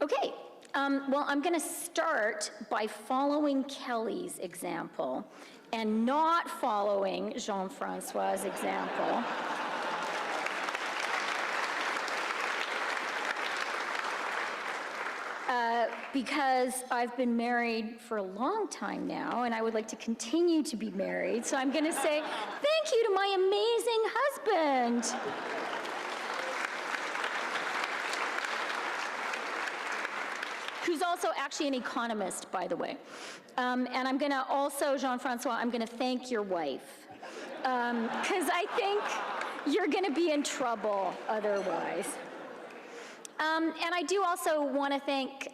Okay, well, I'm going to start by following Kelly's example and not following Jean-Francois's example. Because I've been married for a long time now, and I would like to continue to be married, so I'm going to say thank you to my amazing husband. Who's also actually an economist, by the way. And I'm going to also, Jean-Francois, I'm going to thank your wife, because I think you're going to be in trouble otherwise. And I do also want to thank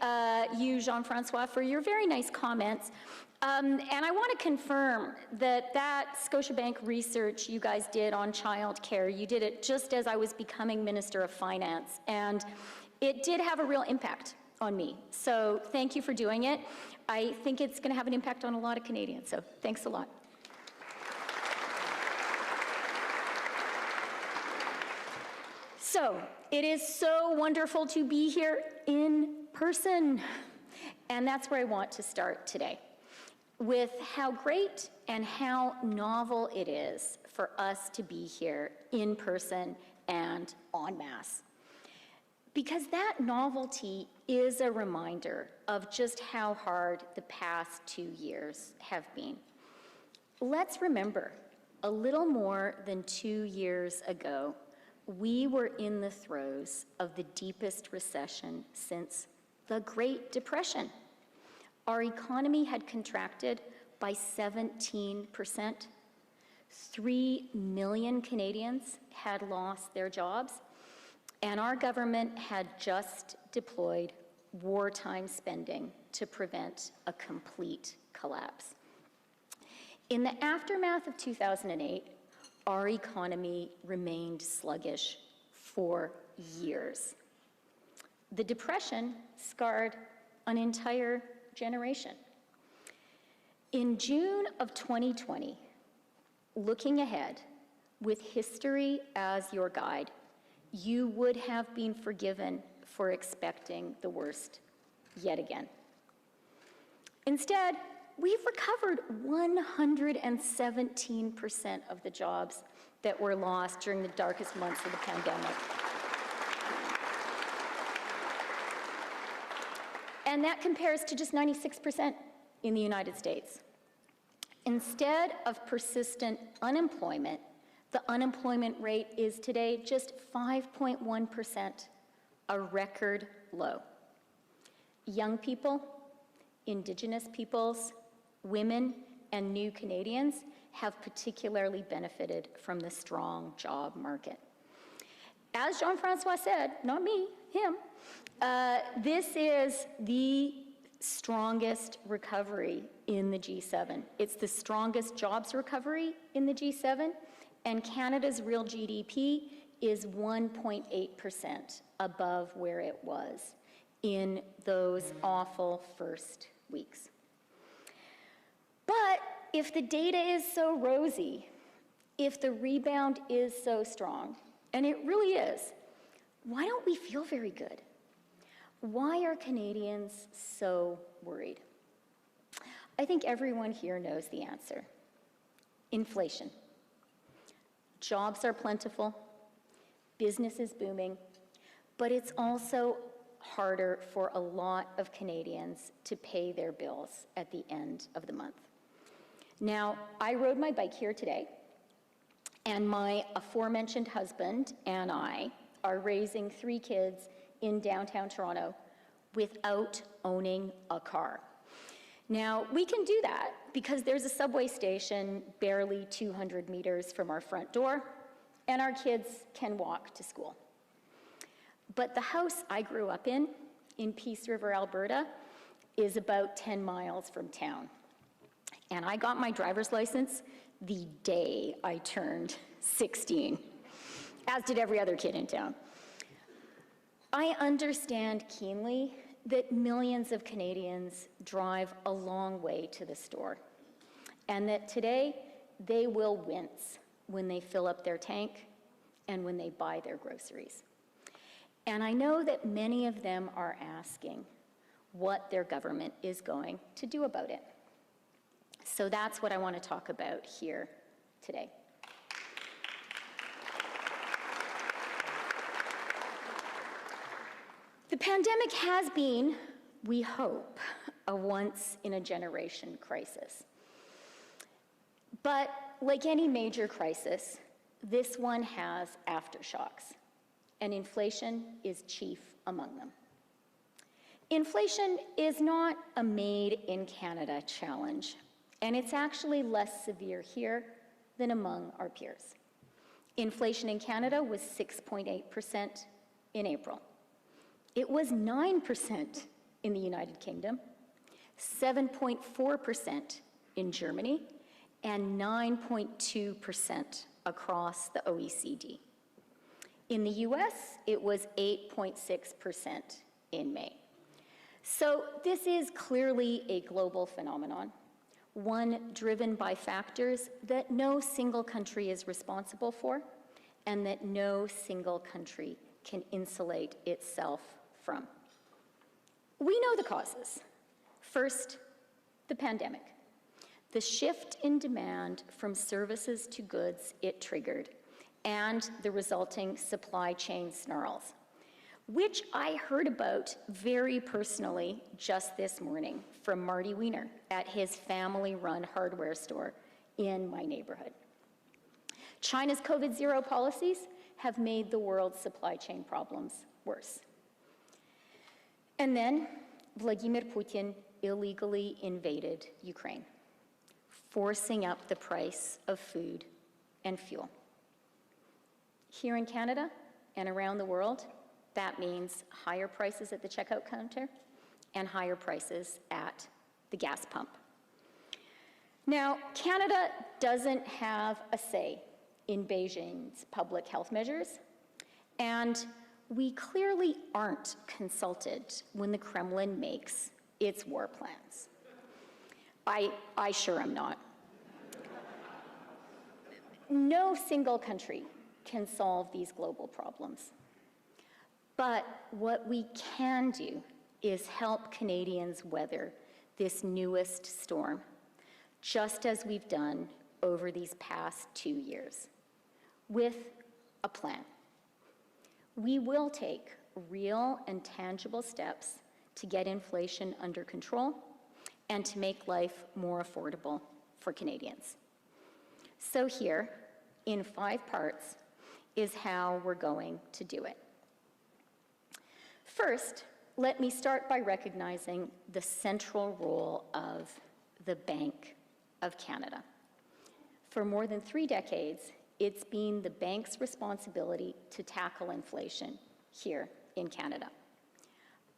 you, Jean-Francois, for your very nice comments. And I want to confirm that that Scotiabank research you guys did on childcare, you did it just as I was becoming Minister of Finance. And it did have a real impact on me. So thank you for doing it. I think it's going to have an impact on a lot of Canadians. So thanks a lot. So it is so wonderful to be here in person. And that's where I want to start today, with how great and how novel it is for us to be here in person and en masse. Because that novelty is a reminder of just how hard the past 2 years have been. Let's remember, a little more than 2 years ago, we were in the throes of the deepest recession since the Great Depression. Our economy had contracted by 17%. 3 million Canadians had lost their jobs, and our government had just deployed wartime spending to prevent a complete collapse. In the aftermath of 2008, our economy remained sluggish for years. The Depression scarred an entire generation. In June of 2020, looking ahead, with history as your guide, you would have been forgiven for expecting the worst yet again. Instead, we've recovered 117% of the jobs that were lost during the darkest months of the pandemic. And that compares to just 96% in the United States. Instead of persistent unemployment, the unemployment rate is today just 5.1%, a record low. Young people, Indigenous peoples, women, and new Canadians have particularly benefited from the strong job market. As Jean-Francois said, not me, him, this is the strongest recovery in the G7. It's the strongest jobs recovery in the G7, and Canada's real GDP is 1.8% above where it was in those awful first weeks. But if the data is so rosy, if the rebound is so strong, and it really is, why don't we feel very good? Why are Canadians so worried? I think everyone here knows the answer. Inflation. Jobs are plentiful, business is booming, but it's also harder for a lot of Canadians to pay their bills at the end of the month. Now, I rode my bike here today, and my aforementioned husband and I are raising 3 kids in downtown Toronto without owning a car. Now, we can do that because there's a subway station barely 200 meters from our front door, and our kids can walk to school. But the house I grew up in Peace River, Alberta, is about 10 miles from town. And I got my driver's license the day I turned 16, as did every other kid in town. I understand keenly that millions of Canadians drive a long way to the store, and that today they will wince when they fill up their tank and when they buy their groceries. And I know that many of them are asking what their government is going to do about it. So that's what I want to talk about here today. The pandemic has been, we hope, a once-in-a-generation crisis. But like any major crisis, this one has aftershocks, and inflation is chief among them. Inflation is not a made-in-Canada challenge, and it's actually less severe here than among our peers. Inflation in Canada was 6.8% in April. It was 9% in the United Kingdom, 7.4% in Germany, and 9.2% across the OECD. In the US, it was 8.6% in May. So this is clearly a global phenomenon, one driven by factors that no single country is responsible for and that no single country can insulate itself from. We know the causes. First, the pandemic. The shift in demand from services to goods it triggered, and the resulting supply chain snarls, which I heard about very personally just this morning from Marty Wiener at his family-run hardware store in my neighborhood. China's COVID-0 policies have made the world's supply chain problems worse. And then Vladimir Putin illegally invaded Ukraine, forcing up the price of food and fuel. Here in Canada and around the world, that means higher prices at the checkout counter and higher prices at the gas pump. Now, Canada doesn't have a say in Beijing's public health measures, and we clearly aren't consulted when the Kremlin makes its war plans. I sure am not. No single country can solve these global problems. But what we can do is help Canadians weather this newest storm, just as we've done over these past 2 years, with a plan. We will take real and tangible steps to get inflation under control and to make life more affordable for Canadians. So here, in 5 parts, is how we're going to do it. First, let me start by recognizing the central role of the Bank of Canada. For more than 3 decades, it's been the bank's responsibility to tackle inflation here in Canada.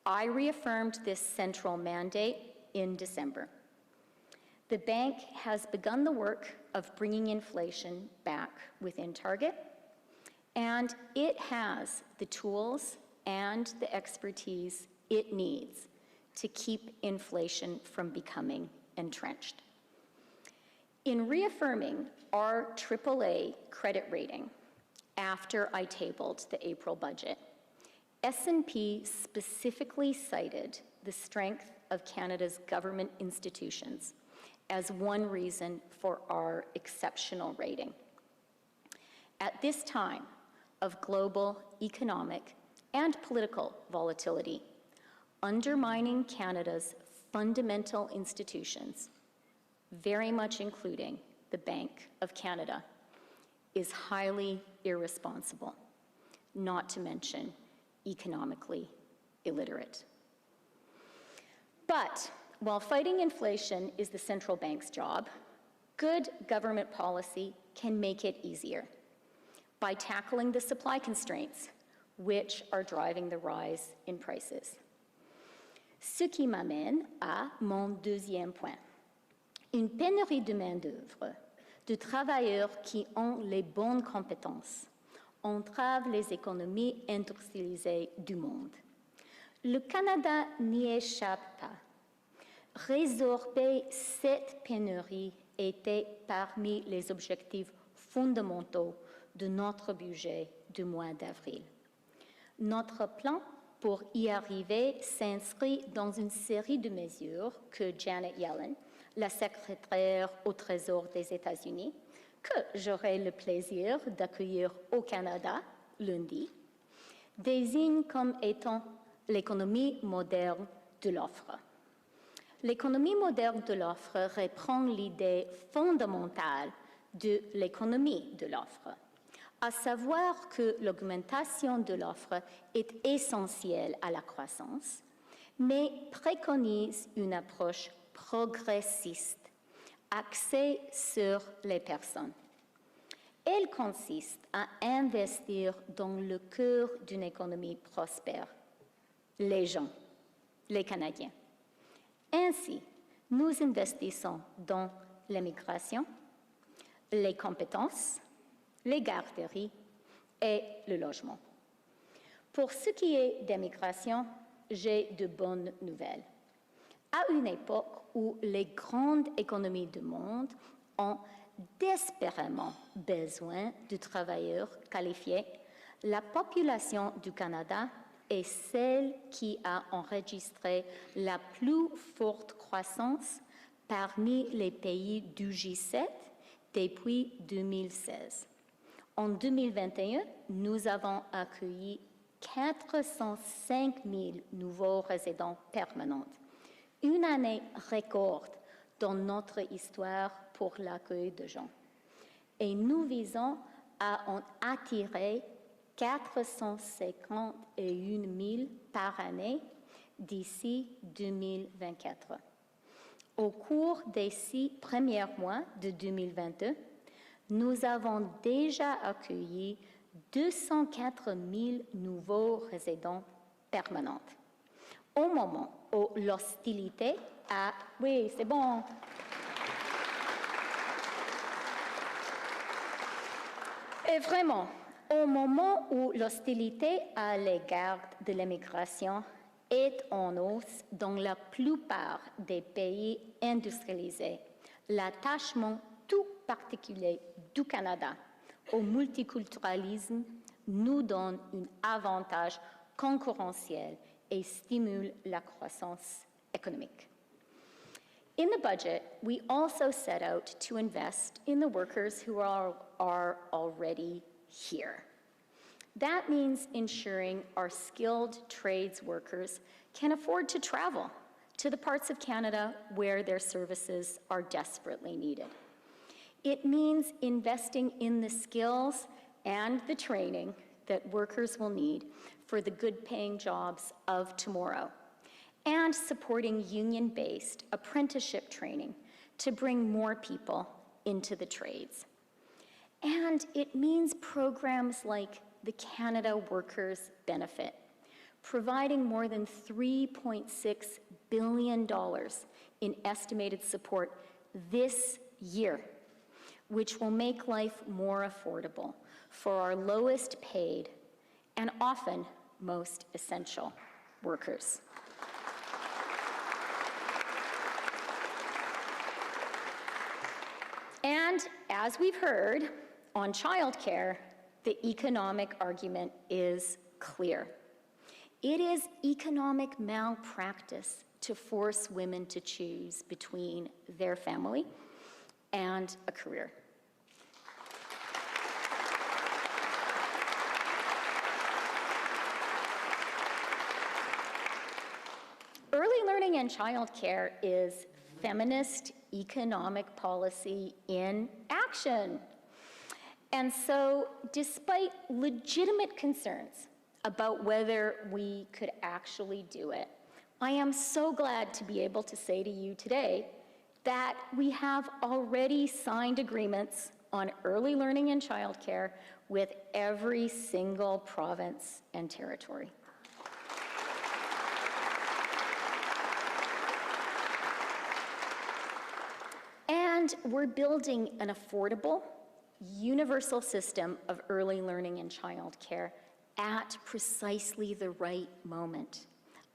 I reaffirmed this central mandate in December. The bank has begun the work of bringing inflation back within target, and it has the tools and the expertise it needs to keep inflation from becoming entrenched. In reaffirming our AAA credit rating after I tabled the April budget, S&P specifically cited the strength of Canada's government institutions as one reason for our exceptional rating. At this time of global economic and political volatility, undermining Canada's fundamental institutions, very much including the Bank of Canada, is highly irresponsible, not to mention economically illiterate. But while fighting inflation is the central bank's job, good government policy can make it easier by tackling the supply constraints which are driving the rise in prices. Ce qui m'amène à mon deuxième point. Une pénurie de main-d'œuvre, de travailleurs qui ont les bonnes compétences, entrave les économies industrialisées du monde. Le Canada n'y échappe pas. Résorber cette pénurie était parmi les objectifs fondamentaux de notre budget du mois d'avril. Notre plan pour y arriver s'inscrit dans une série de mesures que Janet Yellen, la secrétaire au Trésor des États-Unis, que j'aurai le plaisir d'accueillir au Canada lundi, désigne comme étant l'économie moderne de l'offre. L'économie moderne de l'offre reprend l'idée fondamentale de l'économie de l'offre, à savoir que l'augmentation de l'offre est essentielle à la croissance, mais préconise une approche progressiste, axée sur les personnes. Elle consiste à investir dans le cœur d'une économie prospère, les gens, les Canadiens. Ainsi, nous investissons dans l'immigration, les compétences, les garderies et le logement. Pour ce qui est d'immigration, j'ai de bonnes nouvelles. À une époque où les grandes économies du monde ont désespérément besoin de travailleurs qualifiés, la population du Canada est celle qui a enregistré la plus forte croissance parmi les pays du G7 depuis 2016. En 2021, nous avons accueilli 405 000 nouveaux résidents permanents, une année record dans notre histoire pour l'accueil de gens. Et nous visons à en attirer 451 000 par année d'ici 2024. Au cours des 6 premiers mois de 2022, nous avons déjà accueilli 204 000 nouveaux résidents permanents. Au moment où l'hostilité a... Oui, c'est bon. Et vraiment, au moment où l'hostilité à l'égard de l'immigration est en hausse dans la plupart des pays industrialisés, l'attachement tout particulier du Canada au multiculturalisme nous donne un avantage concurrentiel et stimule la croissance économique. In the budget, we also set out to invest in the workers who are already here. That means ensuring our skilled trades workers can afford to travel to the parts of Canada where their services are desperately needed. It means investing in the skills and the training that workers will need for the good-paying jobs of tomorrow, and supporting union-based apprenticeship training to bring more people into the trades. And it means programs like the Canada Workers Benefit, providing more than $3.6 billion in estimated support this year, which will make life more affordable for our lowest paid and often most essential workers. And as we've heard, on childcare, the economic argument is clear. It is economic malpractice to force women to choose between their family and a career. Early learning and childcare is feminist economic policy in action. And so, despite legitimate concerns about whether we could actually do it, I am so glad to be able to say to you today that we have already signed agreements on early learning and childcare with every single province and territory. And we're building an affordable, universal system of early learning and childcare at precisely the right moment,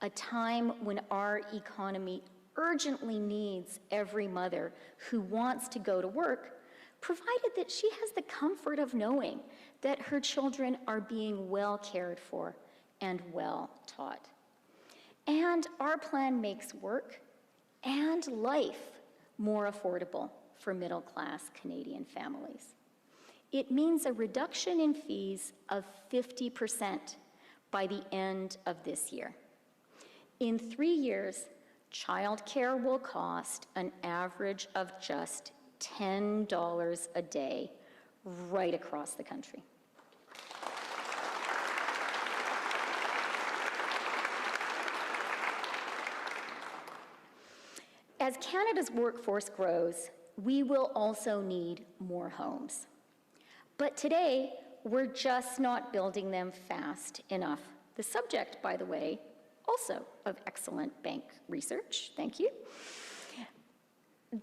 a time when our economy urgently needs every mother who wants to go to work, provided that she has the comfort of knowing that her children are being well cared for and well taught. And our plan makes work and life more affordable for middle-class Canadian families. It means a reduction in fees of 50% by the end of this year. In 3 years, childcare will cost an average of just $10 a day right across the country. As Canada's workforce grows, we will also need more homes. But today, we're just not building them fast enough. The subject, by the way, also of excellent bank research, thank you.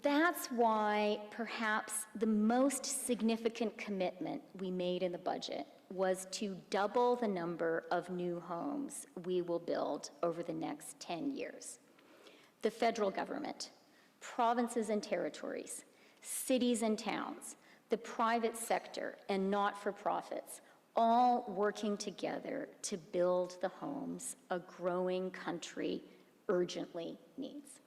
That's why perhaps the most significant commitment we made in the budget was to double the number of new homes we will build over the next 10 years. The federal government, provinces and territories, cities and towns, the private sector, and not-for-profits, all working together to build the homes a growing country urgently needs.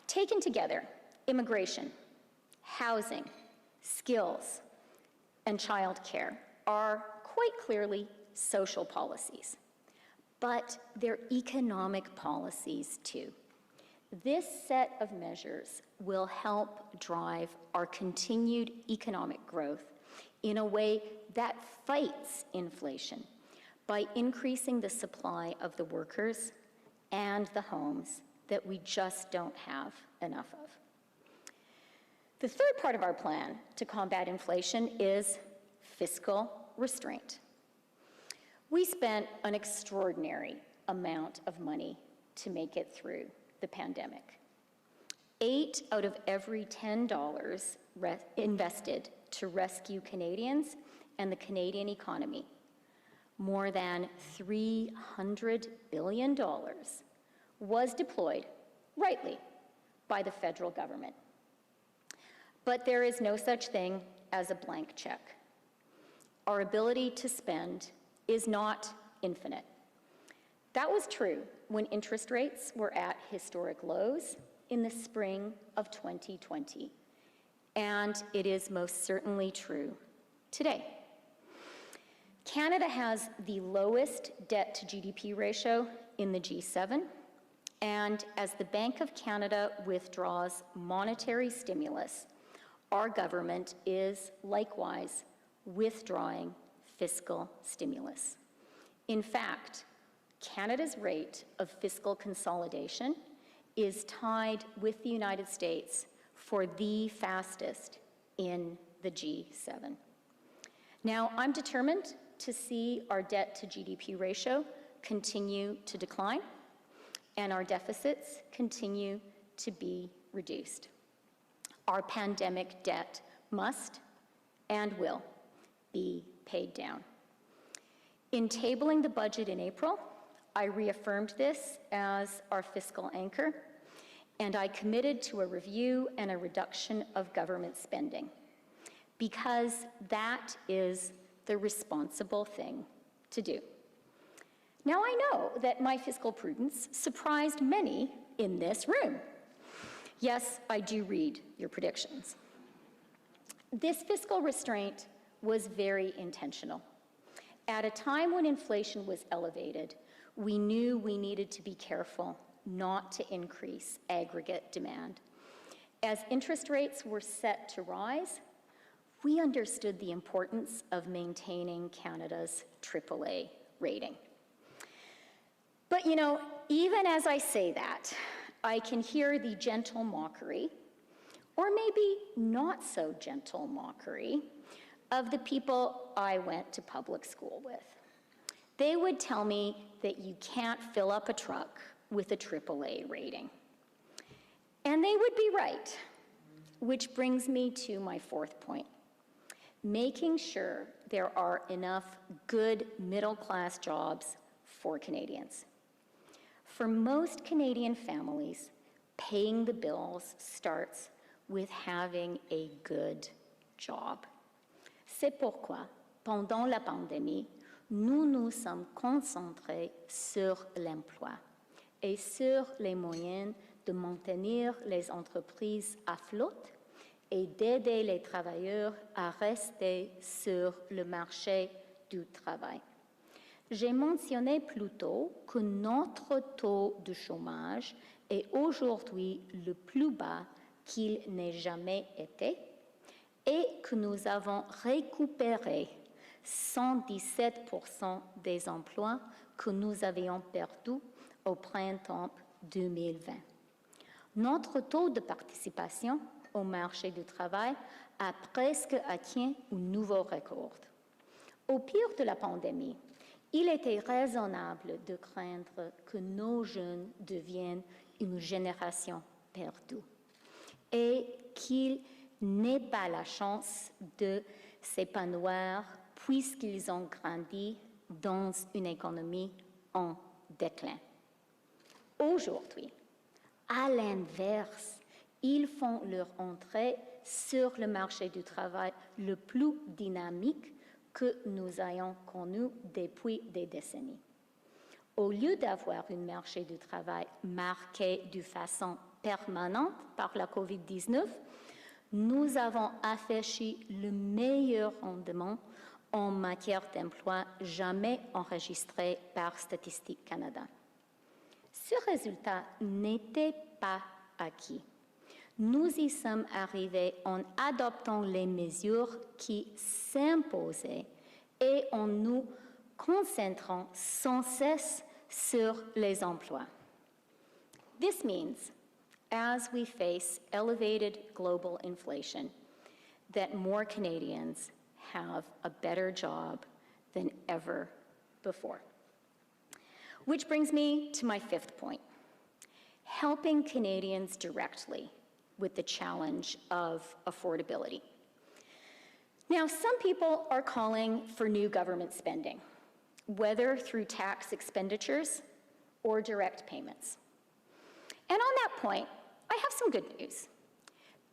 Taken together, immigration, housing, skills, and childcare are quite clearly social policies, but they're economic policies too. This set of measures will help drive our continued economic growth in a way that fights inflation by increasing the supply of the workers and the homes that we just don't have enough of. The third part of our plan to combat inflation is fiscal restraint. We spent an extraordinary amount of money to make it through the pandemic. 8 out of every $10 invested to rescue Canadians and the Canadian economy, more than $300 billion, was deployed, rightly, by the federal government. But there is no such thing as a blank check. Our ability to spend is not infinite. That was true when interest rates were at historic lows in the spring of 2020, and it is most certainly true today. Canada has the lowest debt to GDP ratio in the G7, and as the Bank of Canada withdraws monetary stimulus, our government is likewise withdrawing fiscal stimulus. In fact, Canada's rate of fiscal consolidation is tied with the United States for the fastest in the G7. Now, I'm determined to see our debt to GDP ratio continue to decline and our deficits continue to be reduced. Our pandemic debt must and will be paid down. In tabling the budget in April, I reaffirmed this as our fiscal anchor, and I committed to a review and a reduction of government spending, because that is the responsible thing to do. Now, I know that my fiscal prudence surprised many in this room. Yes, I do read your predictions. This fiscal restraint was very intentional. At a time when inflation was elevated, we knew we needed to be careful not to increase aggregate demand. As interest rates were set to rise, we understood the importance of maintaining Canada's AAA rating. But you know, even as I say that, I can hear the gentle mockery, or maybe not so gentle mockery, of the people I went to public school with. They would tell me that you can't fill up a truck with a AAA rating. And they would be right, which brings me to my fourth point. Making sure there are enough good middle-class jobs for Canadians. For most Canadian families, paying the bills starts with having a good job. C'est pourquoi, pendant la pandémie, nous nous sommes concentrés sur l'emploi et sur les moyens de maintenir les entreprises à flotte et d'aider les travailleurs à rester sur le marché du travail. J'ai mentionné plus tôt que notre taux de chômage est aujourd'hui le plus bas qu'il n'ait jamais été et que nous avons récupéré 117% des emplois que nous avions perdus au printemps 2020. Notre taux de participation au marché du travail a presque atteint un nouveau record. Au pire de la pandémie, il était raisonnable de craindre que nos jeunes deviennent une génération perdue et qu'ils n'aient pas la chance de s'épanouir puisqu'ils ont grandi dans une économie en déclin. Aujourd'hui, à l'inverse, ils font leur entrée sur le marché du travail le plus dynamique que nous ayons connu depuis des décennies. Au lieu d'avoir un marché du travail marqué de façon permanente par la COVID-19, nous avons affiché le meilleur rendement en matière d'emploi jamais enregistré par Statistique Canada. Ce résultat n'était pas acquis. Nous y sommes arrivés en adoptant les mesures qui s'imposaient et en nous concentrant sans cesse sur les emplois. This means, as we face elevated global inflation, that more Canadians have a better job than ever before. Which brings me to my fifth point, helping Canadians directly with the challenge of affordability. Now, some people are calling for new government spending, whether through tax expenditures or direct payments. And on that point, I have some good news.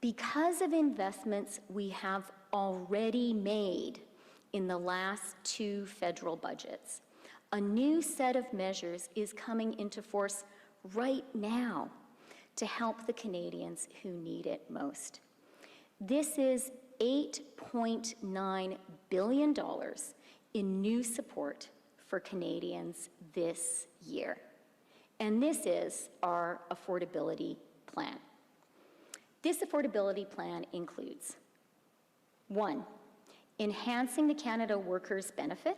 Because of investments we have already made in the last two federal budgets, a new set of measures is coming into force right now to help the Canadians who need it most. This is $8.9 billion in new support for Canadians this year. And this is our affordability plan. This affordability plan includes 1, enhancing the Canada Workers' Benefit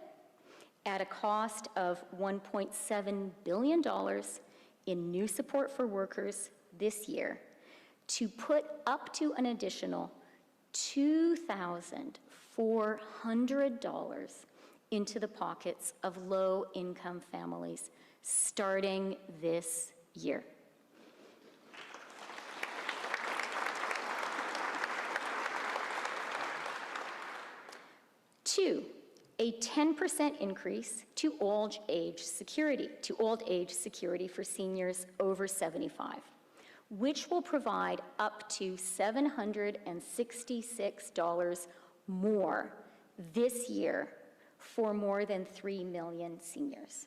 at a cost of $1.7 billion in new support for workers this year to put up to an additional $2,400 into the pockets of low-income families starting this year. 2, a 10% increase to old age security for seniors over 75, which will provide up to $766 more this year for more than 3 million seniors.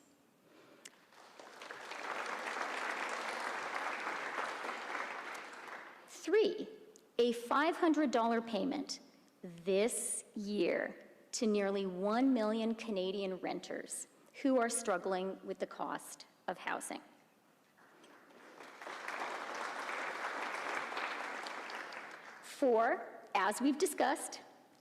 3, a $500 payment this year to nearly 1 million Canadian renters who are struggling with the cost of housing. 4, as we've discussed,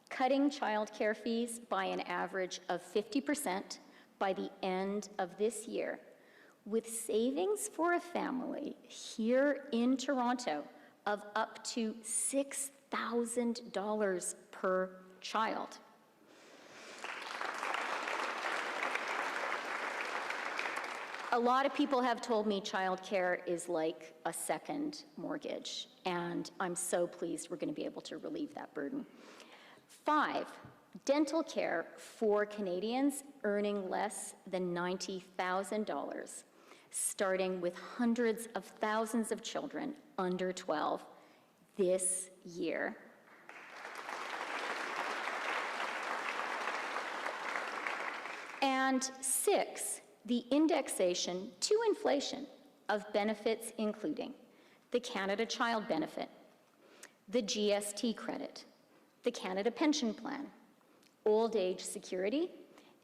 cutting childcare fees by an average of 50% by the end of this year, with savings for a family here in Toronto of up to $6,000 per child. A lot of people have told me childcare is like a second mortgage, and I'm so pleased we're going to be able to relieve that burden. 5, dental care for Canadians earning less than $90,000, starting with hundreds of thousands of children under 12 this year. And 6, the indexation to inflation of benefits including the Canada Child Benefit, the GST credit, the Canada Pension Plan, Old Age Security,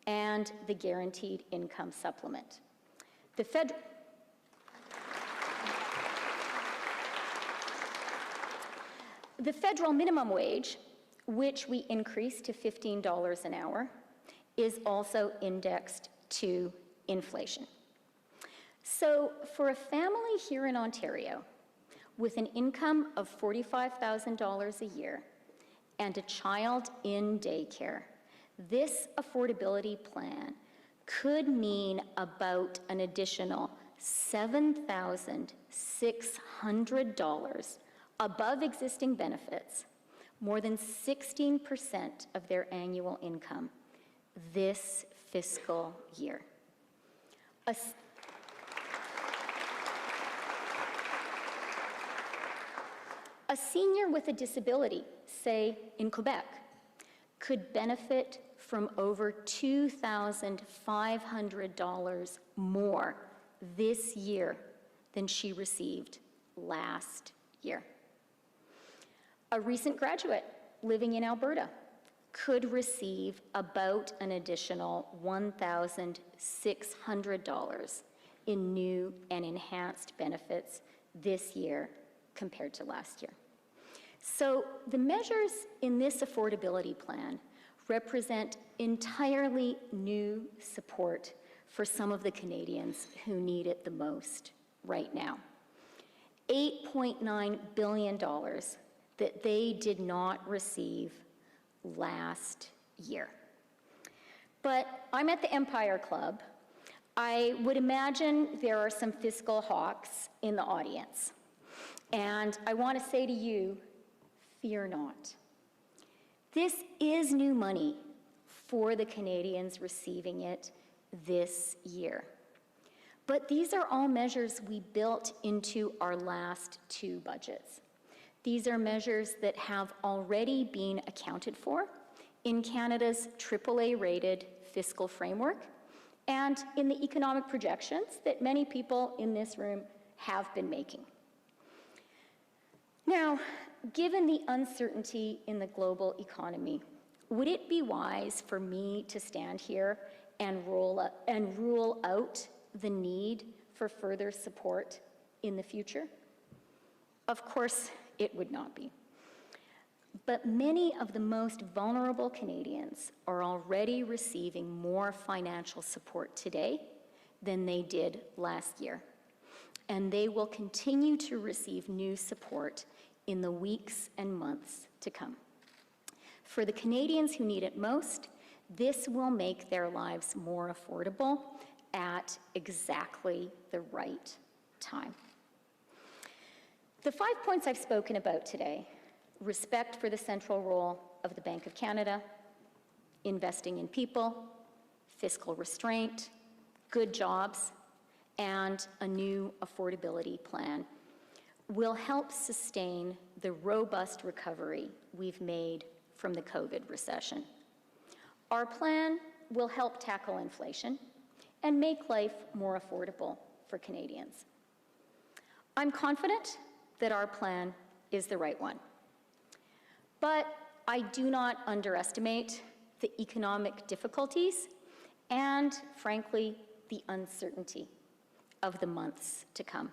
and the Guaranteed Income Supplement. The federal minimum wage, which we increased to $15 an hour, is also indexed to inflation. So for a family here in Ontario with an income of $45,000 a year and a child in daycare, this affordability plan could mean about an additional $7,600 above existing benefits, more than 16% of their annual income this fiscal year. A senior with a disability, say in Quebec, could benefit from over $2,500 more this year than she received last year. A recent graduate living in Alberta could receive about an additional $1,600 in new and enhanced benefits this year compared to last year. So the measures in this affordability plan represent entirely new support for some of the Canadians who need it the most right now. $8.9 billion that they did not receive last year. But I'm at the Empire Club. I would imagine there are some fiscal hawks in the audience. And I want to say to you, fear not. This is new money for the Canadians receiving it this year. But these are all measures we built into our last 2 budgets. These are measures that have already been accounted for in Canada's AAA-rated fiscal framework and in the economic projections that many people in this room have been making. Now, given the uncertainty in the global economy, would it be wise for me to stand here and rule out the need for further support in the future? Of course, it would not be. But many of the most vulnerable Canadians are already receiving more financial support today than they did last year. And they will continue to receive new support in the weeks and months to come. For the Canadians who need it most, this will make their lives more affordable at exactly the right time. The 5 points I've spoken about today, respect for the central role of the Bank of Canada, investing in people, fiscal restraint, good jobs, and a new affordability plan, will help sustain the robust recovery we've made from the COVID recession. Our plan will help tackle inflation and make life more affordable for Canadians. I'm confident that our plan is the right one. But I do not underestimate the economic difficulties and, frankly, the uncertainty of the months to come.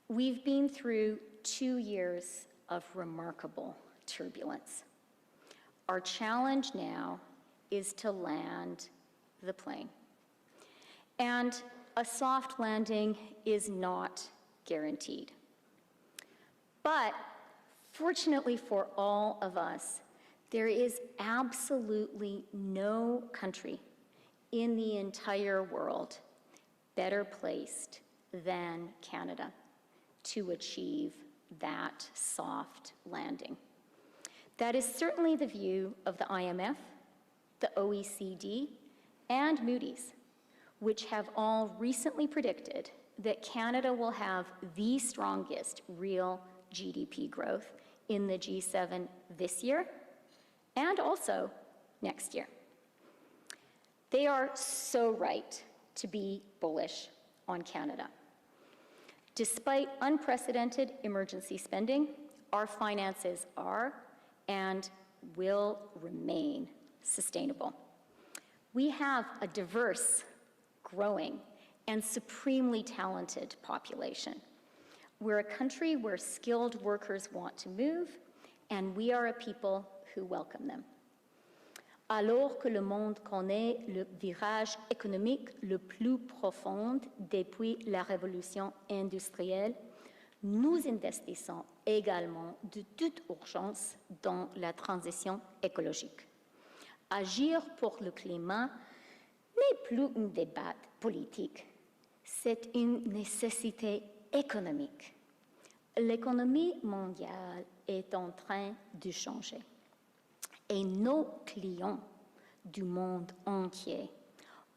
We've been through 2 years of remarkable turbulence. Our challenge now is to land the plane. And a soft landing is not guaranteed. But fortunately for all of us, there is absolutely no country in the entire world better placed than Canada to achieve that soft landing. That is certainly the view of the IMF, the OECD, and Moody's, which have all recently predicted that Canada will have the strongest real GDP growth in the G7 this year and also next year. They are so right to be bullish on Canada. Despite unprecedented emergency spending, our finances are and will remain sustainable. We have a diverse, growing, and supremely talented population. We're a country where skilled workers want to move, and we are a people who welcome them. Alors que le monde connaît le virage économique le plus profond depuis la révolution industrielle, nous investissons également de toute urgence dans la transition écologique. Agir pour le climat n'est plus un débat politique, c'est une nécessité économique. L'économie mondiale est en train de changer. Et nos clients du monde entier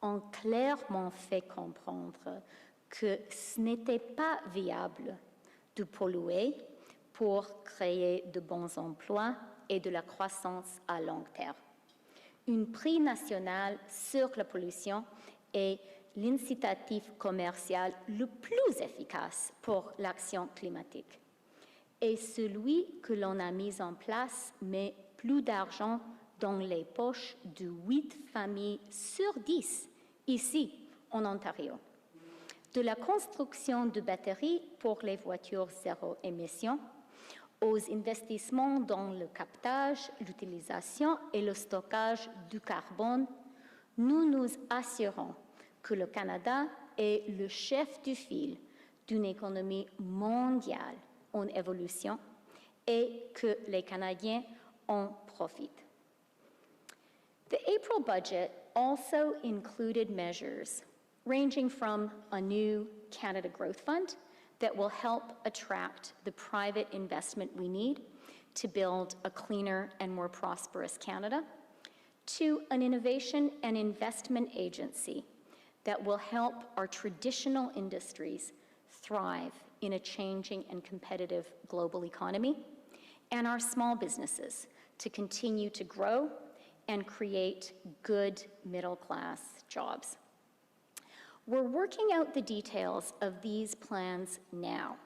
ont clairement fait comprendre que ce n'était pas viable de polluer pour créer de bons emplois et de la croissance à long terme. Un prix national sur la pollution est l'incitatif commercial le plus efficace pour l'action climatique. Et celui que l'on a mis en place met plus d'argent dans les poches de 8 familles sur 10 ici en Ontario. De la construction de batteries pour les voitures zéro émission, aux investissements dans le captage, l'utilisation et le stockage du carbone, nous nous assurons que le Canada est le chef du file d'une économie mondiale en évolution et que les Canadiens en profitent. The April budget also included measures ranging from a new Canada Growth Fund that will help attract the private investment we need to build a cleaner and more prosperous Canada, to an innovation and investment agency that will help our traditional industries thrive in a changing and competitive global economy, and our small businesses to continue to grow and create good middle-class jobs. We're working out the details of these plans now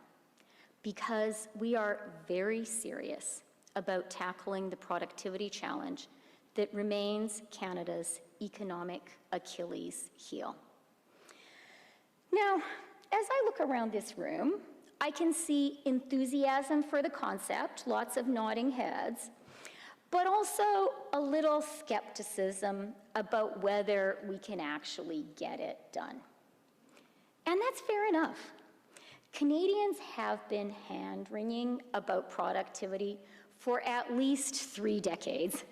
because we are very serious about tackling the productivity challenge that remains Canada's economic Achilles heel. Now, as I look around this room, I can see enthusiasm for the concept, lots of nodding heads, but also a little skepticism about whether we can actually get it done. And that's fair enough. Canadians have been hand-wringing about productivity for at least 3 decades.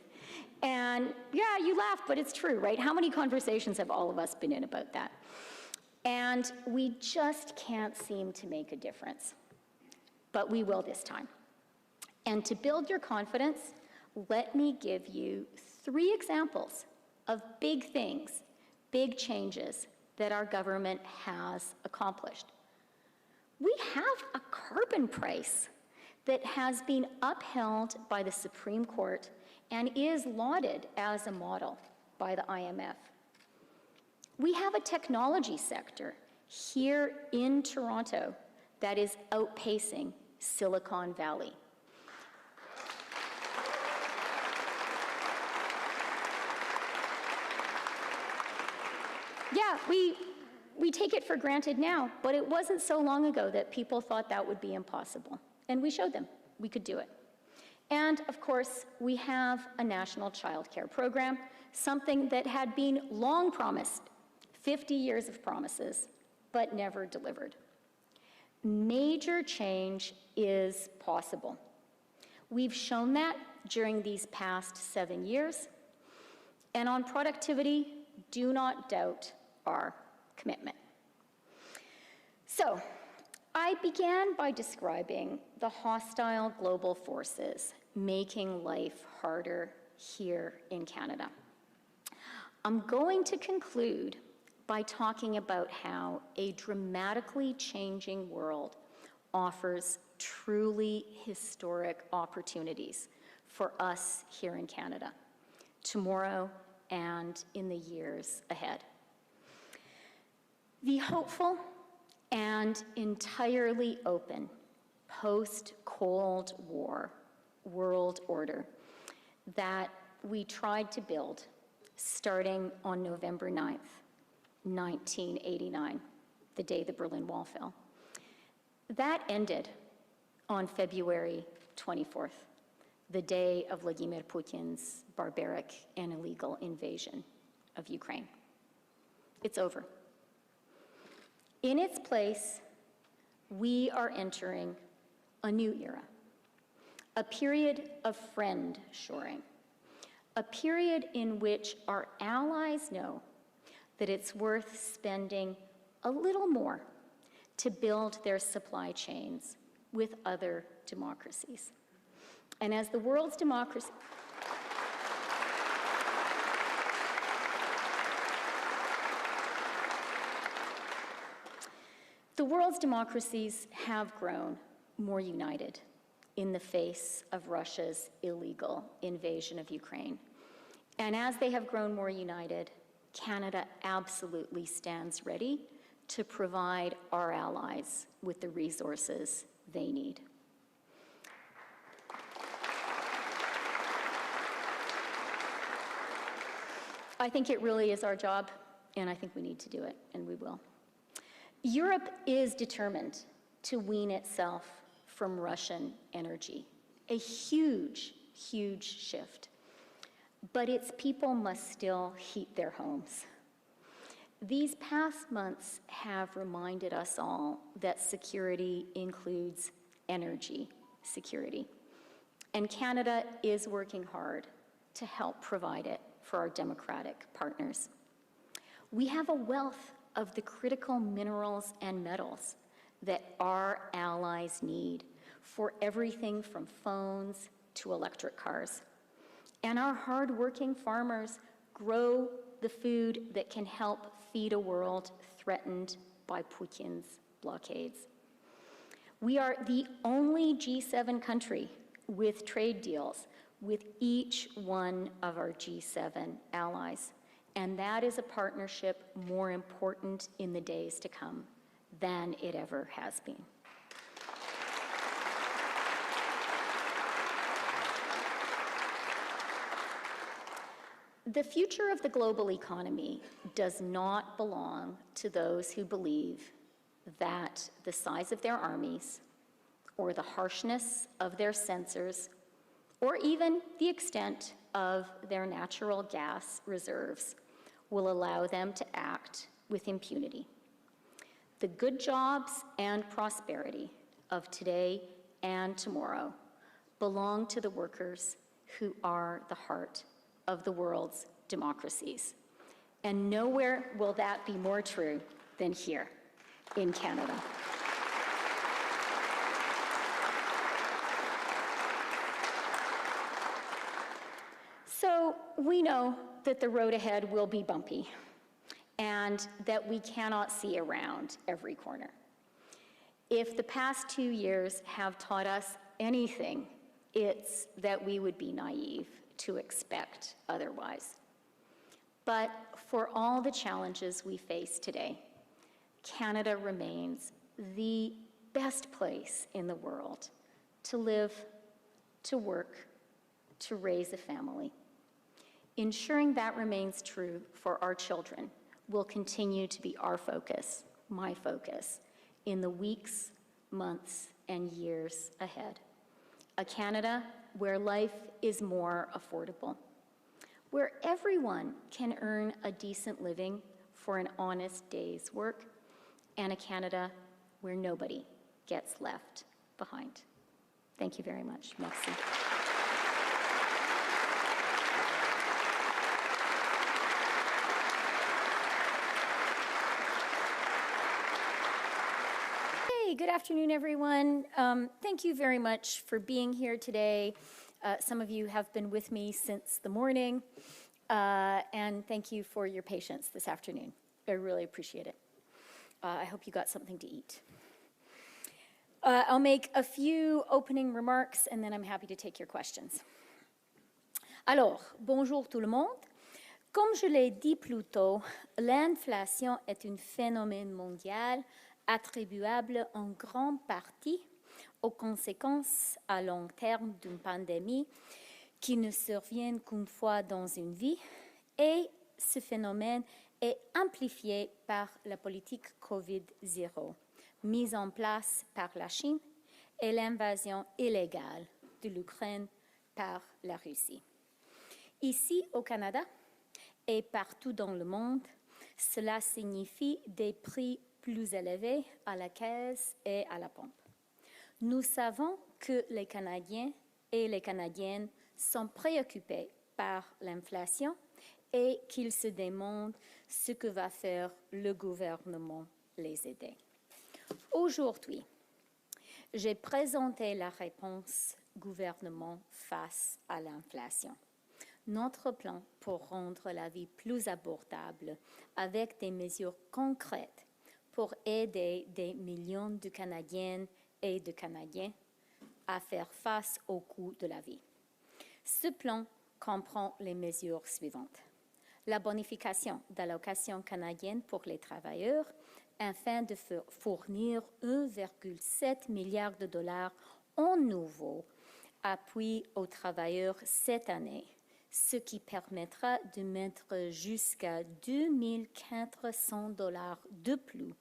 And yeah, you laugh, but it's true, right? How many conversations have all of us been in about that? And we just can't seem to make a difference. But we will this time. And to build your confidence, let me give you 3 examples of big things, big changes that our government has accomplished. We have a carbon price that has been upheld by the Supreme Court and is lauded as a model by the IMF. We have a technology sector here in Toronto that is outpacing Silicon Valley. Yeah, we take it for granted now, but it wasn't so long ago that people thought that would be impossible. And we showed them we could do it. And of course, we have a national childcare program, something that had been long promised, 50 years of promises, but never delivered. Major change is possible. We've shown that during these past 7 years. And on productivity, do not doubt our commitment. So, I began by describing the hostile global forces making life harder here in Canada. I'm going to conclude by talking about how a dramatically changing world offers truly historic opportunities for us here in Canada, tomorrow and in the years ahead. The hopeful and entirely open post-Cold War world order that we tried to build starting on November 9th, 1989, the day the Berlin Wall fell. That ended on February 24th, the day of Vladimir Putin's barbaric and illegal invasion of Ukraine. It's over. In its place, we are entering a new era, a period of friend shoring, a period in which our allies know that it's worth spending a little more to build their supply chains with other democracies. And as the world's democracy, the world's democracies have grown more united in the face of Russia's illegal invasion of Ukraine. And as they have grown more united, Canada absolutely stands ready to provide our allies with the resources they need. I think it really is our job, and I think we need to do it, and we will. Europe is determined to wean itself from Russian energy, a huge, huge shift. But its people must still heat their homes. These past months have reminded us all that security includes energy security. And Canada is working hard to help provide it for our democratic partners. We have a wealth of the critical minerals and metals that our allies need for everything from phones to electric cars. And our hardworking farmers grow the food that can help feed a world threatened by Putin's blockades. We are the only G7 country with trade deals with each one of our G7 allies. And that is a partnership more important in the days to come than it ever has been. The future of the global economy does not belong to those who believe that the size of their armies, or the harshness of their censors, or even the extent of their natural gas reserves will allow them to act with impunity. The good jobs and prosperity of today and tomorrow belong to the workers who are the heart of the world's democracies. And nowhere will that be more true than here in Canada. So we know that the road ahead will be bumpy and that we cannot see around every corner. If the past 2 years have taught us anything, it's that we would be naive to expect otherwise. But for all the challenges we face today, Canada remains the best place in the world to live, to work, to raise a family. Ensuring that remains true for our children will continue to be our focus, my focus, in the weeks, months, and years ahead. A Canada where life is more affordable, where everyone can earn a decent living for an honest day's work, and a Canada where nobody gets left behind. Thank you very much. Merci. Good afternoon, everyone. Thank you very much for being here today. Some of you have been with me since the morning, and thank you for your patience this afternoon. I really appreciate it. I hope you got something to eat. I'll make a few opening remarks, and then I'm happy to take your questions. Alors, bonjour tout le monde. Comme je l'ai dit plus tôt, l'inflation est un phénomène mondial attribuable en grande partie aux conséquences à long terme d'une pandémie qui ne survient qu'une fois dans une vie, et ce phénomène est amplifié par la politique COVID-0 mise en place par la Chine et l'invasion illégale de l'Ukraine par la Russie. Ici, au Canada et partout dans le monde, cela signifie des prix plus élevés à la caisse et à la pompe. Nous savons que les Canadiens et les Canadiennes sont préoccupés par l'inflation et qu'ils se demandent ce que va faire le gouvernement les aider. Aujourd'hui, j'ai présenté la réponse gouvernement face à l'inflation. Notre plan pour rendre la vie plus abordable avec des mesures concrètes pour aider des millions de Canadiennes et de Canadiens à faire face au coût de la vie. Ce plan comprend les mesures suivantes. La bonification d'allocations canadiennes pour les travailleurs afin de fournir 1,7 milliard de dollars en nouveau appui aux travailleurs cette année, ce qui permettra de mettre jusqu'à 2 400 dollars de plus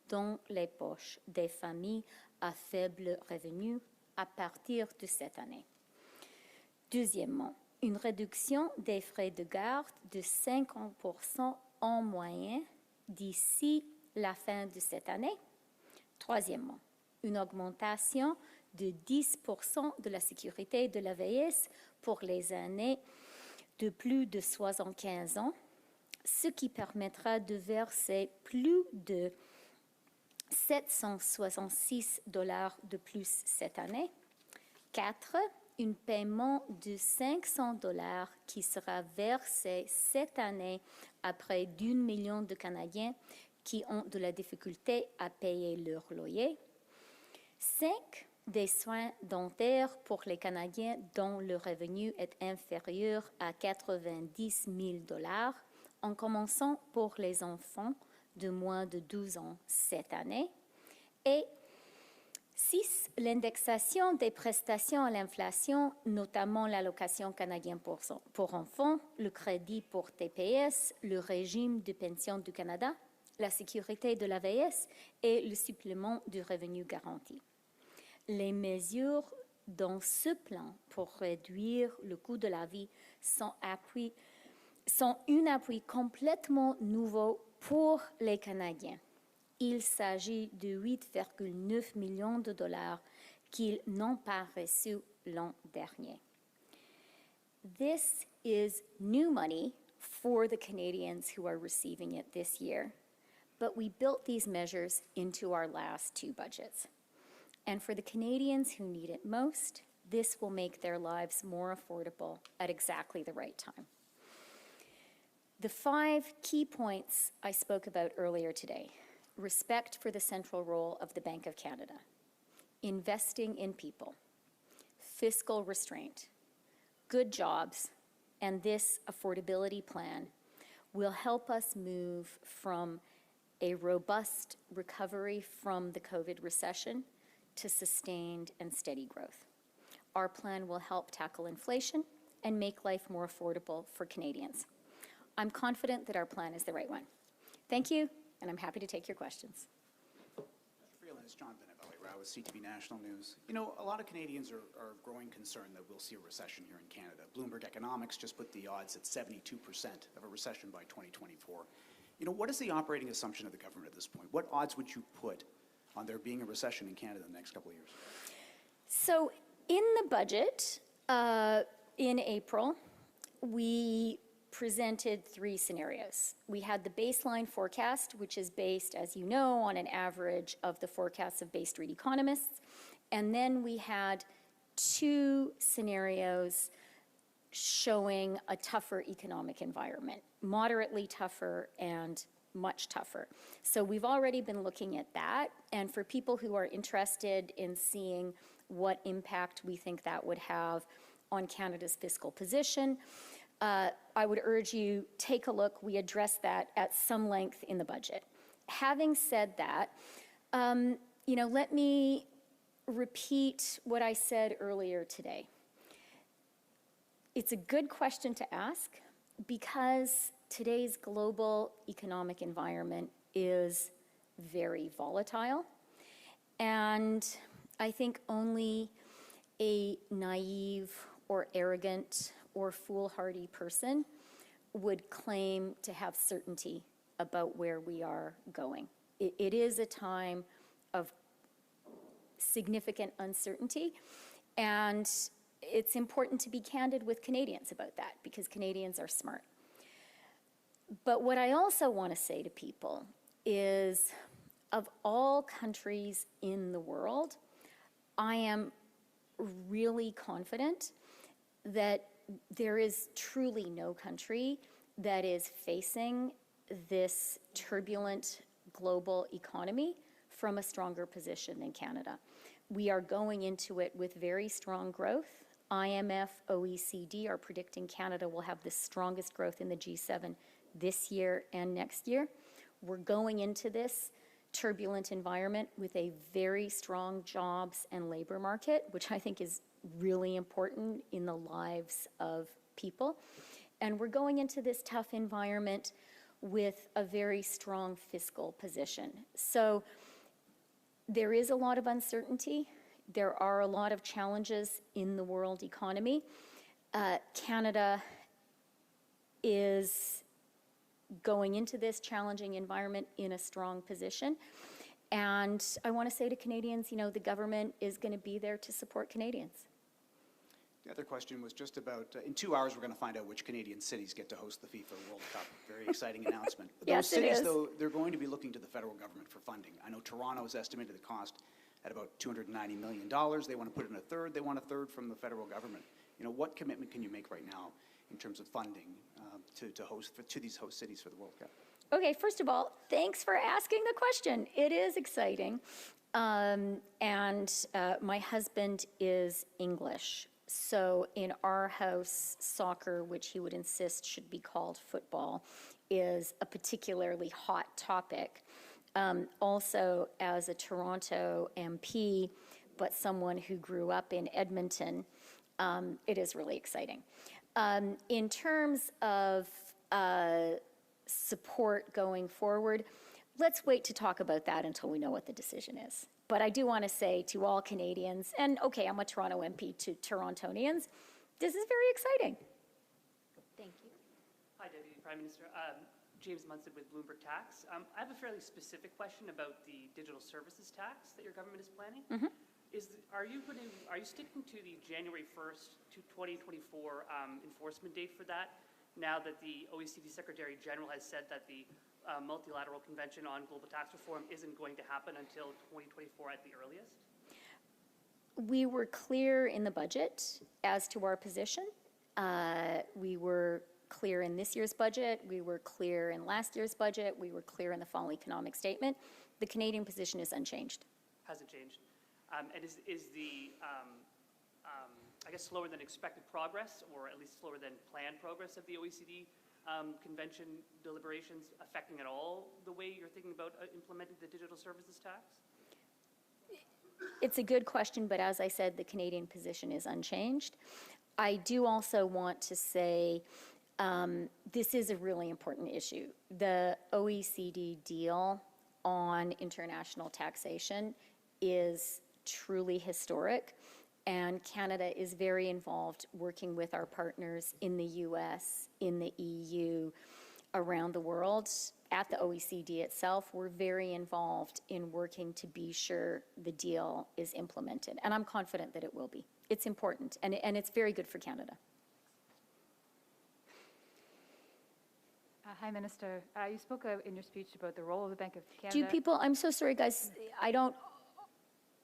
dans les poches des familles à faible revenu à partir de cette année. Deuxièmement, une réduction des frais de garde de 50% en moyenne d'ici la fin de cette année. Troisièmement, une augmentation de 10% de la sécurité de la vieillesse pour les années de plus de 75 ans, ce qui permettra de verser plus de 766 dollars de plus cette année. 4. Un paiement de 500 dollars qui sera versé cette année à près d'1 million de Canadiens qui ont de la difficulté à payer leur loyer. 5. Des soins dentaires pour les Canadiens dont le revenu est inférieur à 90 000 dollars, en commençant pour les enfants de moins de 12 ans cette année. Et 6. L'indexation des prestations à l'inflation, notamment l'allocation canadienne pour enfants, le crédit pour TPS, le régime de pension du Canada, la sécurité de la vieillesse et le supplément du revenu garanti. Les mesures dans ce plan pour réduire le coût de la vie sont un appui complètement nouveau pour les Canadiens. Il s'agit de 8,9 millions de dollars qu'ils n'ont pas reçus l'an dernier. This is new money for the Canadians who are receiving it this year, but we built these measures into our last two budgets. And for the Canadians who need it most, this will make their lives more affordable at exactly the right time. The 5 key points I spoke about earlier today: respect for the central role of the Bank of Canada, investing in people, fiscal restraint, good jobs, and this affordability plan will help us move from a robust recovery from the COVID recession to sustained and steady growth. Our plan will help tackle inflation and make life more affordable for Canadians. I'm confident that our plan is the right one. Thank you, and I'm happy to take your questions. Mr. Freeland, it's John Bennett with CTV National News. You know, a lot of Canadians are growing concerned that we'll see a recession here in Canada. Bloomberg Economics just put the odds at 72% of a recession by 2024. You know, what is the operating assumption of the government at this point? What odds would you put on there being a recession in Canada in the next couple of years? So in the budget in April, we presented 3 scenarios. We had the baseline forecast, which is based, as you know, on an average of the forecasts of Bay Street economists. And then we had 2 scenarios showing a tougher economic environment, moderately tougher and much tougher. So we've already been looking at that. And for people who are interested in seeing what impact we think that would have on Canada's fiscal position, I would urge you, take a look. We address that at some length in the budget. Having said that, let me repeat what I said earlier today. It's a good question to ask because today's global economic environment is very volatile, and I think only a naive or arrogant or foolhardy person would claim to have certainty about where we are going. It is a time of significant uncertainty, and it's important to be candid with Canadians about that because Canadians are smart. But what I also want to say to people is, of all countries in the world, I am really confident that there is truly no country that is facing this turbulent global economy from a stronger position than Canada. We are going into it with very strong growth. IMF, OECD are predicting Canada will have the strongest growth in the G7 this year and next year. We're going into this turbulent environment with a very strong jobs and labor market, which I think is really important in the lives of people. And we're going into this tough environment with a very strong fiscal position. So there is a lot of uncertainty. There are a lot of challenges in the world economy. Canada is going into this challenging environment in a strong position. And I want to say to Canadians, the government is going to be there to support Canadians. The other question was just about, in 2 hours, we're going to find out which Canadian cities get to host the FIFA World Cup. Very exciting announcement. But yes, those cities, it is. though, they're going to be looking to the federal government for funding. I know Toronto has estimated the cost at about $290 million. They want to put in a third. They want a third from the federal government. What commitment can you make right now in terms of funding to these host cities for the World Cup? Okay, first of all, thanks for asking the question. It is exciting. And my husband is English. So in our house, soccer, which he would insist should be called football, is a particularly hot topic. Also, as a Toronto MP, but someone who grew up in Edmonton, it is really exciting. In terms of support going forward, let's wait to talk about that until we know what the decision is. But I do want to say to all Canadians, and okay, I'm a Toronto MP, to Torontonians, this is very exciting. Thank you. Hi, Deputy Prime Minister. James Munson with Bloomberg Tax. I have a fairly specific question about the digital services tax that your government is planning. Mm-hmm. Are you sticking to the January 1st to 2024 enforcement date for that, now that the OECD Secretary General has said that the multilateral convention on global tax reform isn't going to happen until 2024 at the earliest? We were clear in the budget as to our position. We were clear in this year's budget. We were clear in last year's budget. We were clear in the fall economic statement. The Canadian position is unchanged. Hasn't changed. And is the, I guess, slower than expected progress, or at least slower than planned progress of the OECD convention deliberations affecting at all the way you're thinking about implementing the digital services tax? It's a good question, but as I said, the Canadian position is unchanged. I do also want to say this is a really important issue. The OECD deal on international taxation is truly historic, and Canada is very involved working with our partners in the US, in the EU, around the world. At the OECD itself, we're very involved in working to be sure the deal is implemented, and I'm confident that it will be. It's important, and it's very good for Canada. Hi, Minister. You spoke in your speech about the role of the Bank of Canada. Do people, I'm so sorry, guys, I don't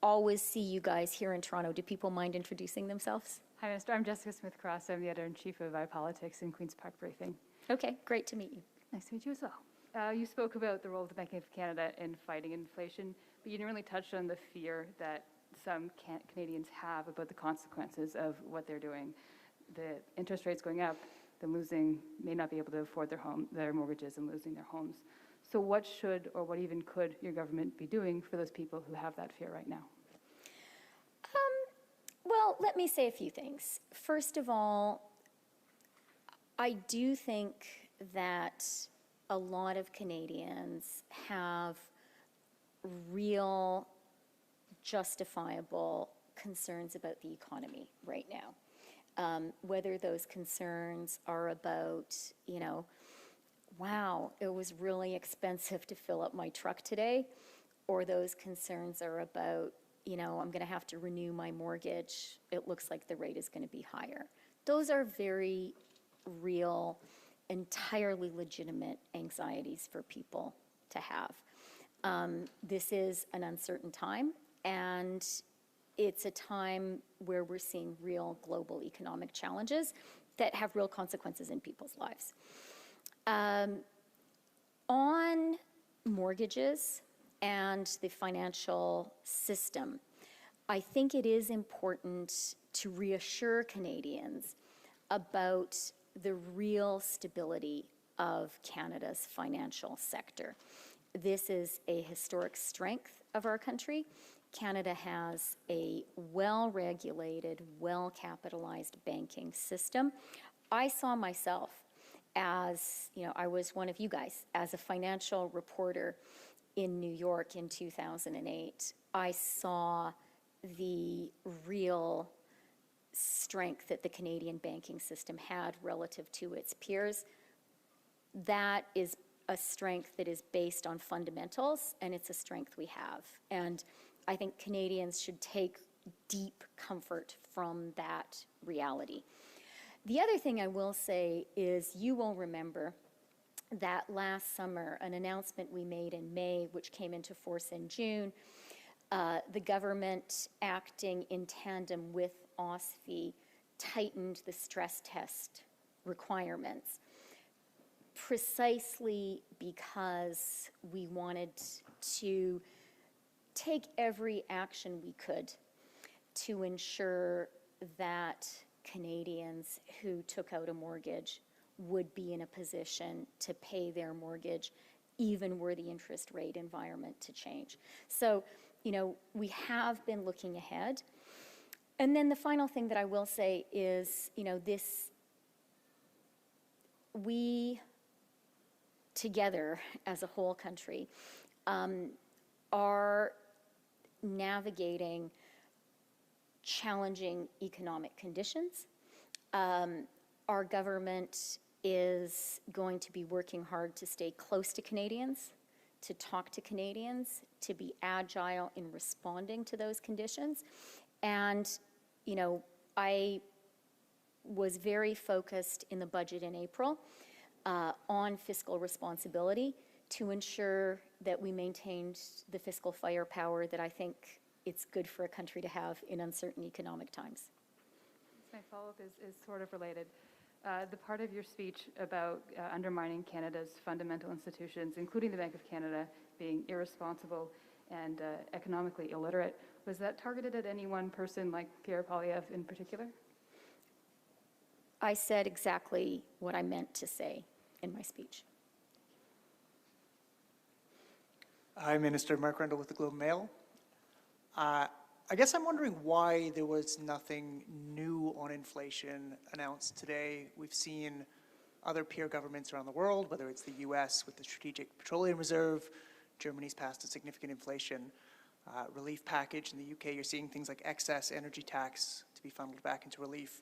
always see you guys here in Toronto. Do people mind introducing themselves? Hi, Minister. I'm Jessica Smith-Cross. I'm the editor-in-chief of iPolitics in Queen's Park Briefing. Okay, great to meet you. Nice to meet you as well. You spoke about the role of the Bank of Canada in fighting inflation, but you didn't really touch on the fear that some Canadians have about the consequences of what they're doing. The interest rates going up them may not be able to afford their mortgages and losing their homes. So what should, or what even could your government be doing for those people who have that fear right now? Well, let me say a few things. First of all, I do think that a lot of Canadians have real, justifiable concerns about the economy right now. Whether those concerns are about, wow, it was really expensive to fill up my truck today, or those concerns are about, I'm going to have to renew my mortgage. It looks like the rate is going to be higher. Those are very real, entirely legitimate anxieties for people to have. This is an uncertain time, and it's a time where we're seeing real global economic challenges that have real consequences in people's lives. On mortgages and the financial system, I think it is important to reassure Canadians about the real stability of Canada's financial sector. This is a historic strength of our country. Canada has a well-regulated, well-capitalized banking system. I saw myself as, I was one of you guys, as a financial reporter in New York in 2008. I saw the real strength that the Canadian banking system had relative to its peers. That is a strength that is based on fundamentals, and it's a strength we have. And I think Canadians should take deep comfort from that reality. The other thing I will say is you will remember that last summer, an announcement we made in May, which came into force in June, the government acting in tandem with OSFI tightened the stress test requirements precisely because we wanted to take every action we could to ensure that Canadians who took out a mortgage would be in a position to pay their mortgage even were the interest rate environment to change. So, we have been looking ahead. And then the final thing that I will say is, we together as a whole country are navigating challenging economic conditions. Our government is going to be working hard to stay close to Canadians, to talk to Canadians, to be agile in responding to those conditions. And, I was very focused in the budget in April on fiscal responsibility to ensure that we maintained the fiscal firepower that I think it's good for a country to have in uncertain economic times. My follow-up is sort of related. The part of your speech about undermining Canada's fundamental institutions, including the Bank of Canada, being irresponsible and economically illiterate, was that targeted at any one person like Pierre Poilievre in particular? I said exactly what I meant to say in my speech. Hi, Minister. Mark Rendell with the Globe and Mail. I guess I'm wondering why there was nothing new on inflation announced today. We've seen other peer governments around the world, whether it's the US with the Strategic Petroleum Reserve, Germany's passed a significant inflation relief package. In the UK, you're seeing things like excess energy tax to be funneled back into relief.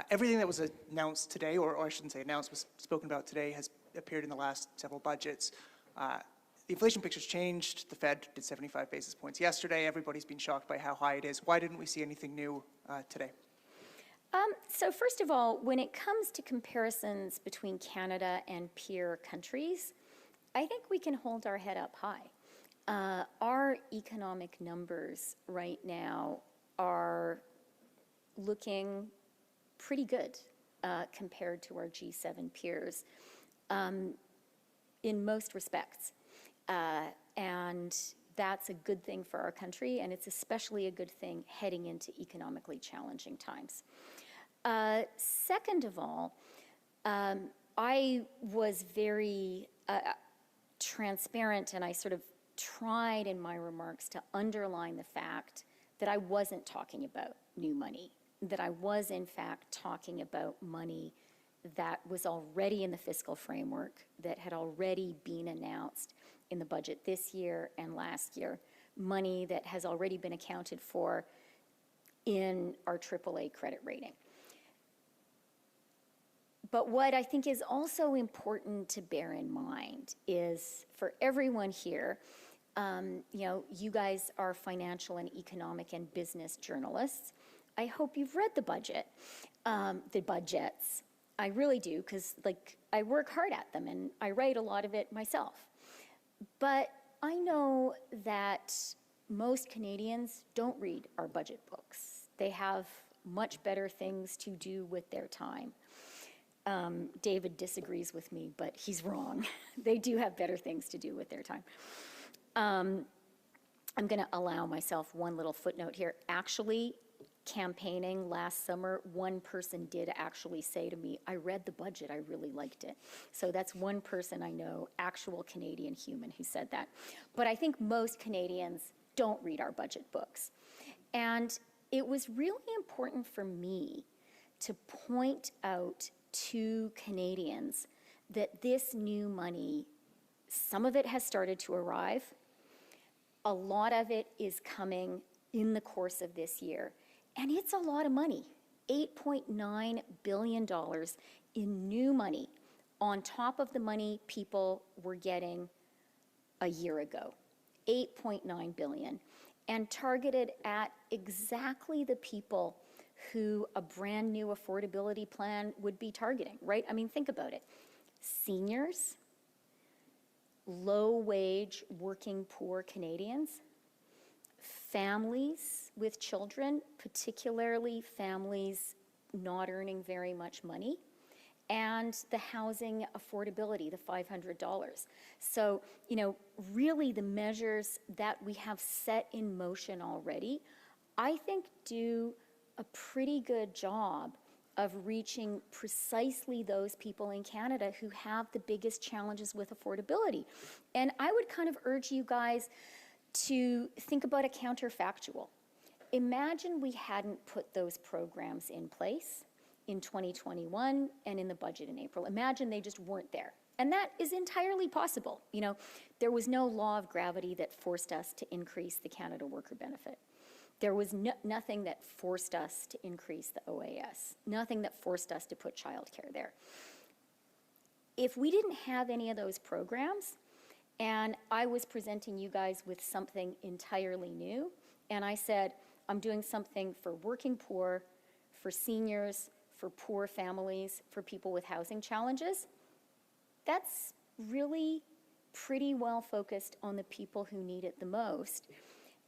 Everything that was announced today, or I shouldn't say announced, was spoken about today, has appeared in the last several budgets. The inflation picture's changed. The Fed did 75 basis points yesterday. Everybody's been shocked by how high it is. Why didn't we see anything new today? So first of all, when it comes to comparisons between Canada and peer countries, I think we can hold our head up high. Our economic numbers right now are looking pretty good compared to our G7 peers in most respects. And that's a good thing for our country, and it's especially a good thing heading into economically challenging times. Second of all, I was very transparent, and I sort of tried in my remarks to underline the fact that I wasn't talking about new money, that I was in fact talking about money that was already in the fiscal framework, that had already been announced in the budget this year and last year, money that has already been accounted for in our AAA credit rating. But what I think is also important to bear in mind is for everyone here, you guys are financial and economic and business journalists. I hope you've read the budget, the budgets. I really do, because I work hard at them and I write a lot of it myself. But I know that most Canadians don't read our budget books. They have much better things to do with their time. David disagrees with me, but he's wrong. They do have better things to do with their time. I'm going to allow myself one little footnote here. Actually, campaigning last summer, one person did actually say to me, I read the budget, I really liked it. So that's one person I know, actual Canadian human, who said that. But I think most Canadians don't read our budget books. And it was really important for me to point out to Canadians that this new money, some of it has started to arrive. A lot of it is coming in the course of this year. And it's a lot of money, $8.9 billion in new money on top of the money people were getting a year ago, $8.9 billion, and targeted at exactly the people who a brand new affordability plan would be targeting, right? I mean, think about it. Seniors, low-wage, working poor Canadians, families with children, particularly families not earning very much money, and the housing affordability, the $500. So, really the measures that we have set in motion already, I think do a pretty good job of reaching precisely those people in Canada who have the biggest challenges with affordability. And I would kind of urge you guys to think about a counterfactual. Imagine we hadn't put those programs in place in 2021 and in the budget in April. Imagine they just weren't there. And that is entirely possible. There was no law of gravity that forced us to increase the Canada Worker Benefit. There was nothing that forced us to increase the OAS, nothing that forced us to put childcare there. If we didn't have any of those programs, and I was presenting you guys with something entirely new, and I said, I'm doing something for working poor, for seniors, for poor families, for people with housing challenges, that's really pretty well focused on the people who need it the most.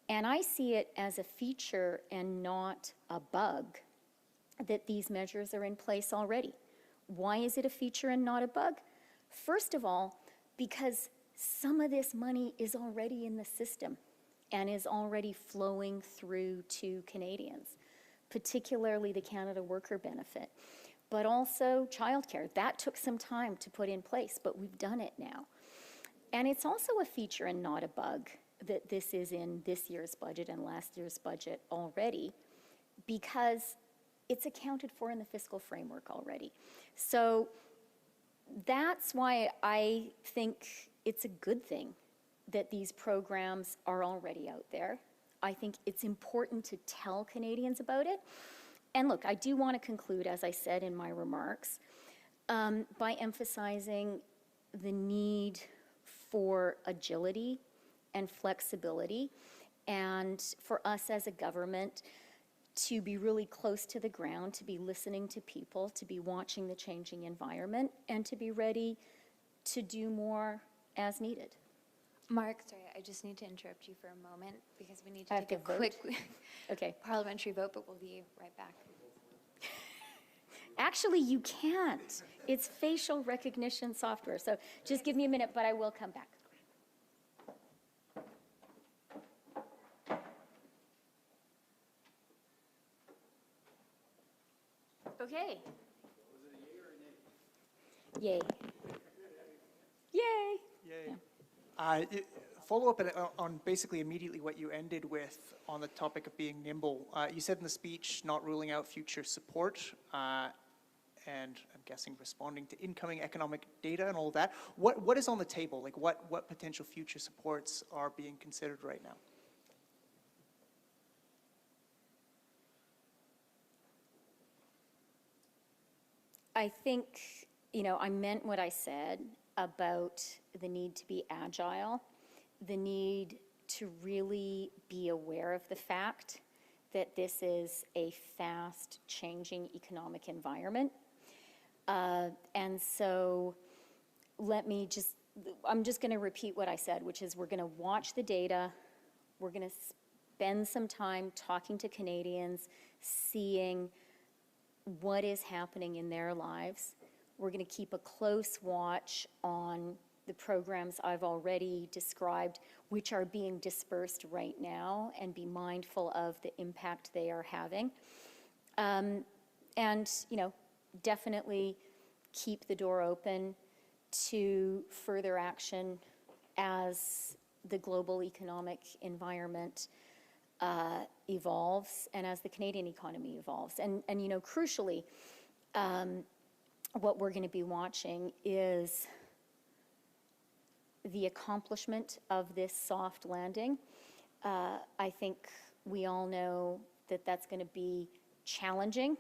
And I see it as a feature and not a bug that these measures are in place already. Why is it a feature and not a bug? First of all, because some of this money is already in the system and is already flowing through to Canadians, particularly the Canada Worker Benefit, but also childcare. That took some time to put in place, but we've done it now. And it's also a feature and not a bug that this is in this year's budget and last year's budget already, because it's accounted for in the fiscal framework already. So that's why I think it's a good thing that these programs are already out there. I think it's important to tell Canadians about it. And look, I do want to conclude, as I said in my remarks, by emphasizing the need for agility and flexibility, and for us as a government to be really close to the ground, to be listening to people, to be watching the changing environment, and to be ready to do more as needed. Mark, sorry, I just need to interrupt you for a moment because we need to I have take a to vote? quick Okay. parliamentary vote, but we'll be right back. Actually, you can't. It's facial recognition software. So just give me a minute, but I will come back. Okay. Yay. Yay. Yay. Yeah. Follow up on basically immediately what you ended with on the topic of being nimble. You said in the speech not ruling out future support, and I'm guessing responding to incoming economic data and all of that. What is on the table? Like what potential future supports are being considered right now? I think, I meant what I said about the need to be agile, the need to really be aware of the fact that this is a fast-changing economic environment. And so I'm just going to repeat what I said, which is we're going to watch the data, we're going to spend some time talking to Canadians, seeing what is happening in their lives. We're going to keep a close watch on the programs I've already described, which are being dispersed right now, and be mindful of the impact they are having. And, definitely keep the door open to further action as the global economic environment evolves and as the Canadian economy evolves. And crucially, what we're going to be watching is the accomplishment of this soft landing. I think we all know that that's going to be challenging,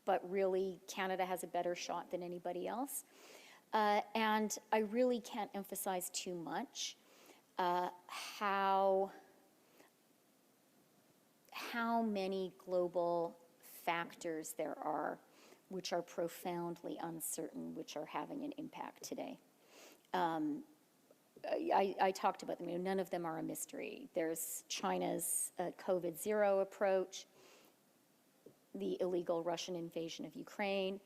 but really Canada has a better shot than anybody else. And I really can't emphasize too much how many global factors there are which are profoundly uncertain, which are having an impact today. I talked about them. None of them are a mystery. There's China's COVID-0 approach, the illegal Russian invasion of Ukraine.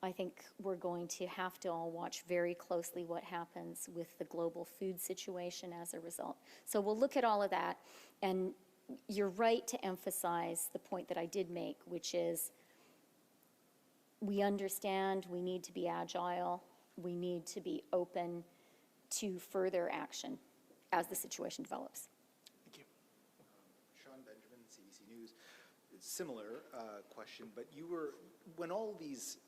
I think we're going to have to all watch very closely what happens with the global food situation as a result. So we'll look at all of that. And you're right to emphasize the point that I did make, which is we understand we need to be agile. We need to be open to further action as the situation develops. Thank you. Sean Benjamin, CBC News. Similar question, but when all these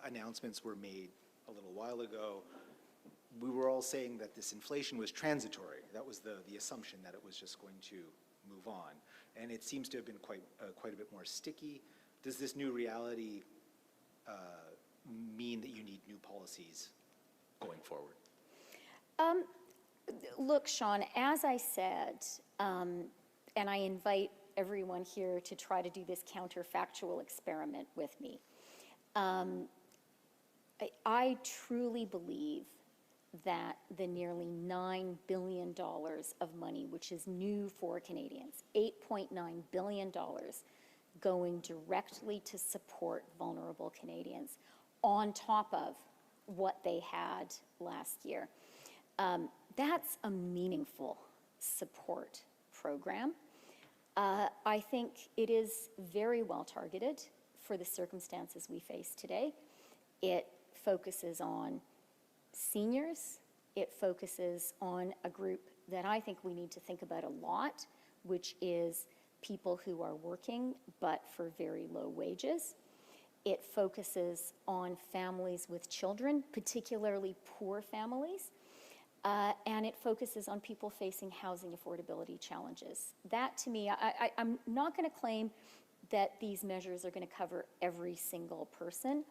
announcements were made a little while ago, we were all saying that this inflation was transitory. That was the assumption, that it was just going to move on. And it seems to have been quite a bit more sticky. Does this new reality mean that you need new policies going forward? Look, Sean, as I said, and I invite everyone here to try to do this counterfactual experiment with me. I truly believe that the nearly $9 billion of money, which is new for Canadians, $8.9 billion going directly to support vulnerable Canadians on top of what they had last year. That's a meaningful support program. I think it is very well targeted for the circumstances we face today. It focuses on seniors. It focuses on a group that I think we need to think about a lot, which is people who are working but for very low wages. It focuses on families with children, particularly poor families. And it focuses on people facing housing affordability challenges. That, to me, I'm not going to claim that these measures are going to cover every single person,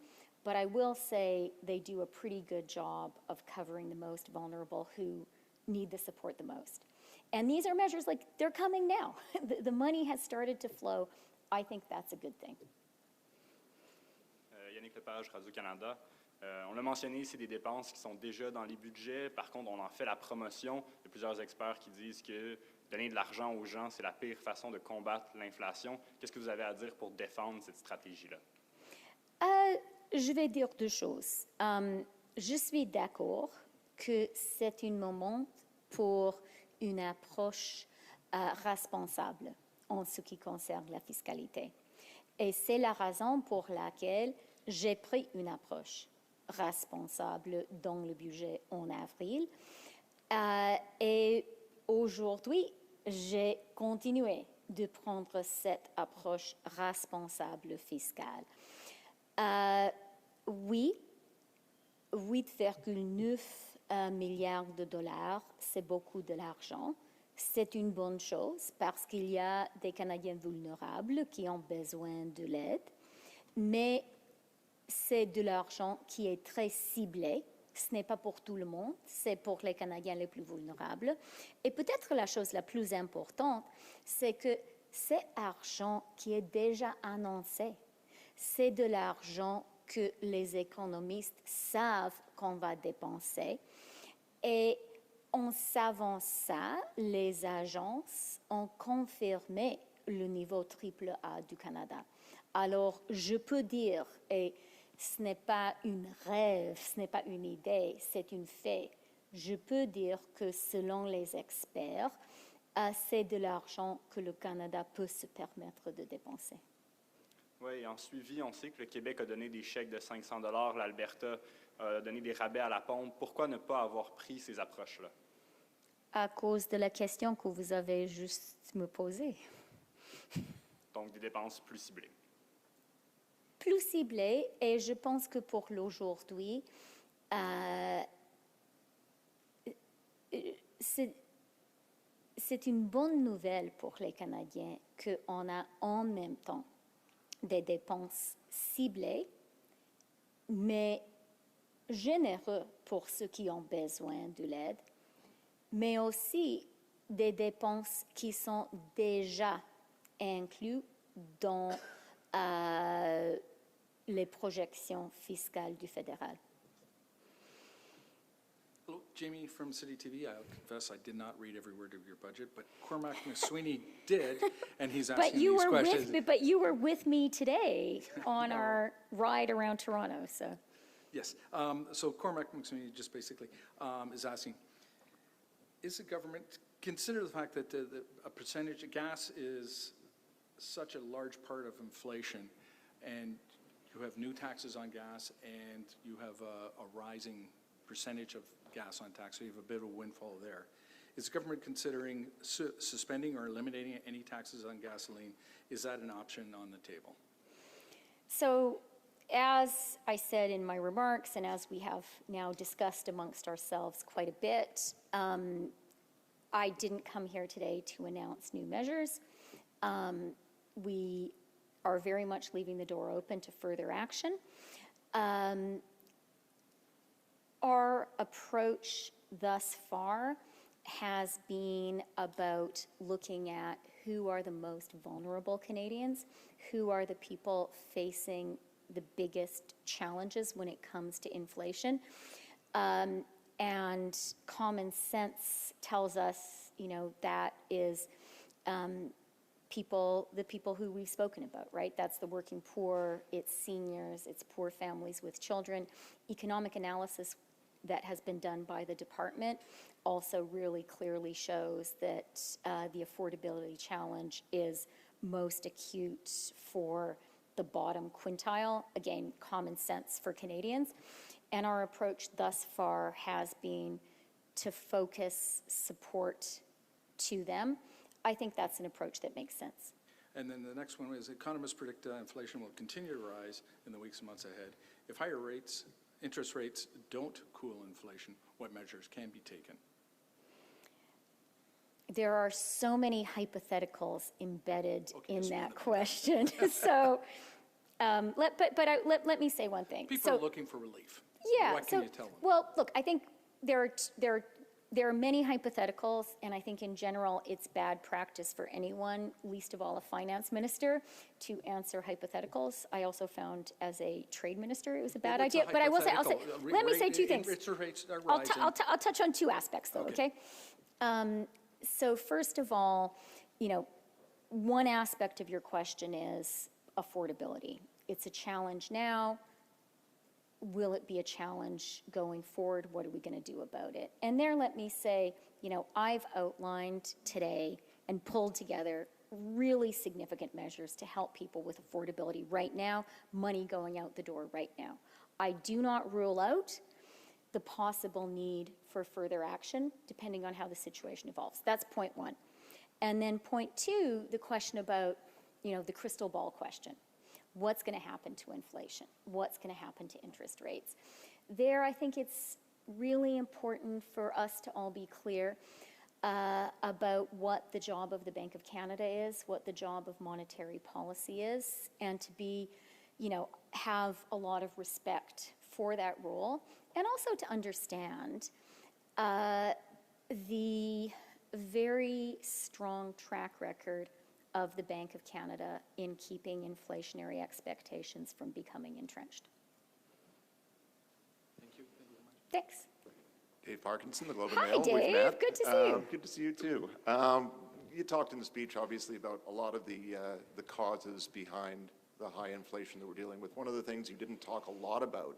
but I will say they do a pretty good job of covering the most vulnerable who need the support the most. And these are measures like, they're coming now. The money has started to flow. I think that's a good thing. Yannick Lepage, Radio-Canada. On l'a mentionné, c'est des dépenses qui sont déjà dans les budgets. Par contre, on en fait la promotion. Il y a plusieurs experts qui disent que donner de l'argent aux gens, c'est la pire façon de combattre l'inflation. Qu'est-ce que vous avez à dire pour défendre cette stratégie-là? Je vais dire deux choses. Je suis d'accord que c'est un moment pour une approche responsable en ce qui concerne la fiscalité. Et c'est la raison pour laquelle j'ai pris une approche responsable dans le budget en avril. Et aujourd'hui, j'ai continué de prendre cette approche responsable fiscale. Oui, 8,9 milliards de dollars, c'est beaucoup de l'argent. C'est une bonne chose parce qu'il y a des Canadiens vulnérables qui ont besoin de l'aide, mais c'est de l'argent qui est très ciblé. Ce n'est pas pour tout le monde, c'est pour les Canadiens les plus vulnérables. Et peut-être la chose la plus importante, c'est que c'est argent qui est déjà annoncé. C'est de l'argent que les économistes savent qu'on va dépenser. Et en savant ça, les agences ont confirmé le niveau AAA du Canada. Alors, je peux dire, et ce n'est pas une rêve, ce n'est pas une idée, c'est un fait. Je peux dire que selon les experts, c'est de l'argent que le Canada peut se permettre de dépenser. Oui, et en suivi, on sait que le Québec a donné des chèques de 500 $, l'Alberta a donné des rabais à la pompe. Pourquoi ne pas avoir pris ces approches-là? À cause de la question que vous avez juste me posée. Donc, des dépenses plus ciblées. Plus ciblées, et je pense que pour l'aujourd'hui, c'est une bonne nouvelle pour les Canadiens qu'on a en même temps des dépenses ciblées, mais généreux pour ceux qui ont besoin de l'aide, mais aussi des dépenses qui sont déjà incluses dans les projections fiscales du fédéral. Hello, Jamie from City TV. I'll confess I did not read every word of your budget, but Cormac McSweeney did, and he's asking these questions. But you were with me today on our ride around Toronto, so. Yes. So Cormac McSweeney just basically is asking, is the government, consider the fact that a percentage of gas is such a large part of inflation, and you have new taxes on gas, and you have a rising percentage of gas on tax, so you have a bit of a windfall there. Is the government considering suspending or eliminating any taxes on gasoline? Is that an option on the table? So, as I said in my remarks, and as we have now discussed amongst ourselves quite a bit, I didn't come here today to announce new measures. We are very much leaving the door open to further action. Our approach thus far has been about looking at who are the most vulnerable Canadians, who are the people facing the biggest challenges when it comes to inflation. And common sense tells us, that is the people who we've spoken about, right? That's the working poor, it's seniors, it's poor families with children. Economic analysis that has been done by the department also really clearly shows that the affordability challenge is most acute for the bottom quintile. Again, common sense for Canadians. And our approach thus far has been to focus support to them. I think that's an approach that makes sense. And then the next one is economists predict inflation will continue to rise in the weeks and months ahead. If higher interest rates don't cool inflation, what measures can be taken? There are so many hypotheticals embedded in that question. So, let me say one thing. People are looking for relief. Yeah. What can you tell them? Well, look, I think there are many hypotheticals, and I think in general it's bad practice for anyone, least of all a finance minister, to answer hypotheticals. I also found as a trade minister it was a bad idea. But I'll say, let me say two things. I'll touch on two aspects though, okay? So first of all, one aspect of your question is affordability. It's a challenge now. Will it be a challenge going forward? What are we going to do about it? And there, let me say, I've outlined today and pulled together really significant measures to help people with affordability right now, money going out the door right now. I do not rule out the possible need for further action depending on how the situation evolves. That's point one. And then point two, the question about, the crystal ball question. What's going to happen to inflation? What's going to happen to interest rates? There, I think it's really important for us to all be clear about what the job of the Bank of Canada is, what the job of monetary policy is, and to be, have a lot of respect for that role, and also to understand the very strong track record of the Bank of Canada in keeping inflationary expectations from becoming entrenched. Thank you. Thank you very much. Thanks. Dave Parkinson, the Globe and Hi, Mail. We've Dave. met. Good to see you. Good to see you too. You talked in the speech, obviously, about a lot of the causes behind the high inflation that we're dealing with. One of the things you didn't talk a lot about